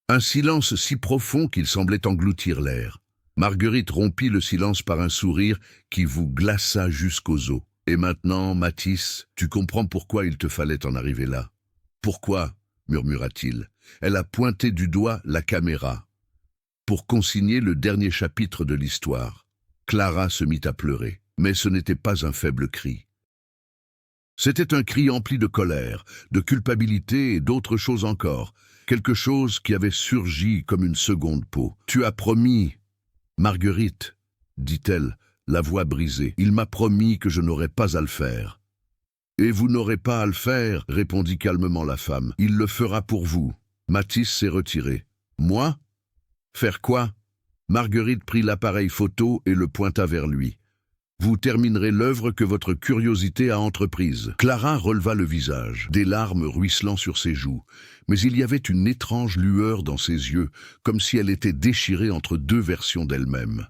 Un silence si profond qu'il semblait engloutir l'air. Marguerite rompit le silence par un sourire qui vous glaça jusqu'aux os. « Et maintenant, Mathis, tu comprends pourquoi il te fallait en arriver là. »« Pourquoi ?» murmura-t-il. Elle a pointé du doigt la caméra. « Pour consigner le dernier chapitre de l'histoire. » Clara se mit à pleurer, mais ce n'était pas un faible cri. C'était un cri empli de colère, de culpabilité et d'autres choses encore, quelque chose qui avait surgi comme une seconde peau. « Tu as promis, Marguerite, » dit-elle, la voix brisée. « Il m'a promis que je n'aurais pas à le faire. » « Et vous n'aurez pas à le faire, » répondit calmement la femme. « Il le fera pour vous. » Mathis s'est retiré. « Moi ? Faire quoi ?» Marguerite prit l'appareil photo et le pointa vers lui. « Vous terminerez l'œuvre que votre curiosité a entreprise. » Clara releva le visage, des larmes ruisselant sur ses joues, mais il y avait une étrange lueur dans ses yeux, comme si elle était déchirée entre deux versions d'elle-même.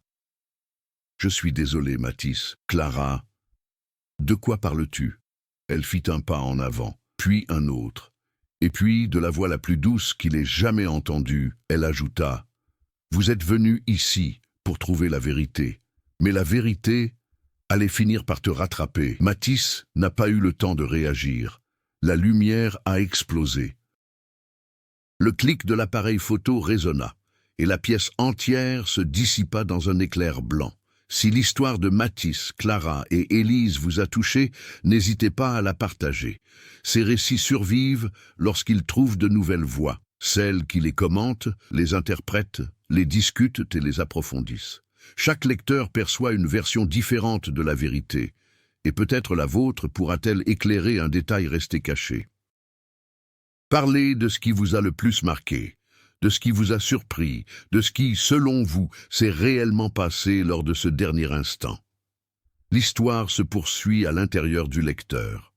« Je suis désolé, Mathis. »« Clara, de quoi parles-tu » Elle fit un pas en avant, puis un autre. Et puis, de la voix la plus douce qu'il ait jamais entendue, elle ajouta « Vous êtes venu ici pour trouver la vérité. Mais la vérité allait finir par te rattraper. » Mathis n'a pas eu le temps de réagir. La lumière a explosé. Le clic de l'appareil photo résonna, et la pièce entière se dissipa dans un éclair blanc. Si l'histoire de Mathis, Clara et Élise vous a touché, n'hésitez pas à la partager. Ces récits survivent lorsqu'ils trouvent de nouvelles voix. Celles qui les commentent, les interprètent, les discutent et les approfondissent. Chaque lecteur perçoit une version différente de la vérité, et peut-être la vôtre pourra-t-elle éclairer un détail resté caché. Parlez de ce qui vous a le plus marqué, de ce qui vous a surpris, de ce qui, selon vous, s'est réellement passé lors de ce dernier instant. L'histoire se poursuit à l'intérieur du lecteur.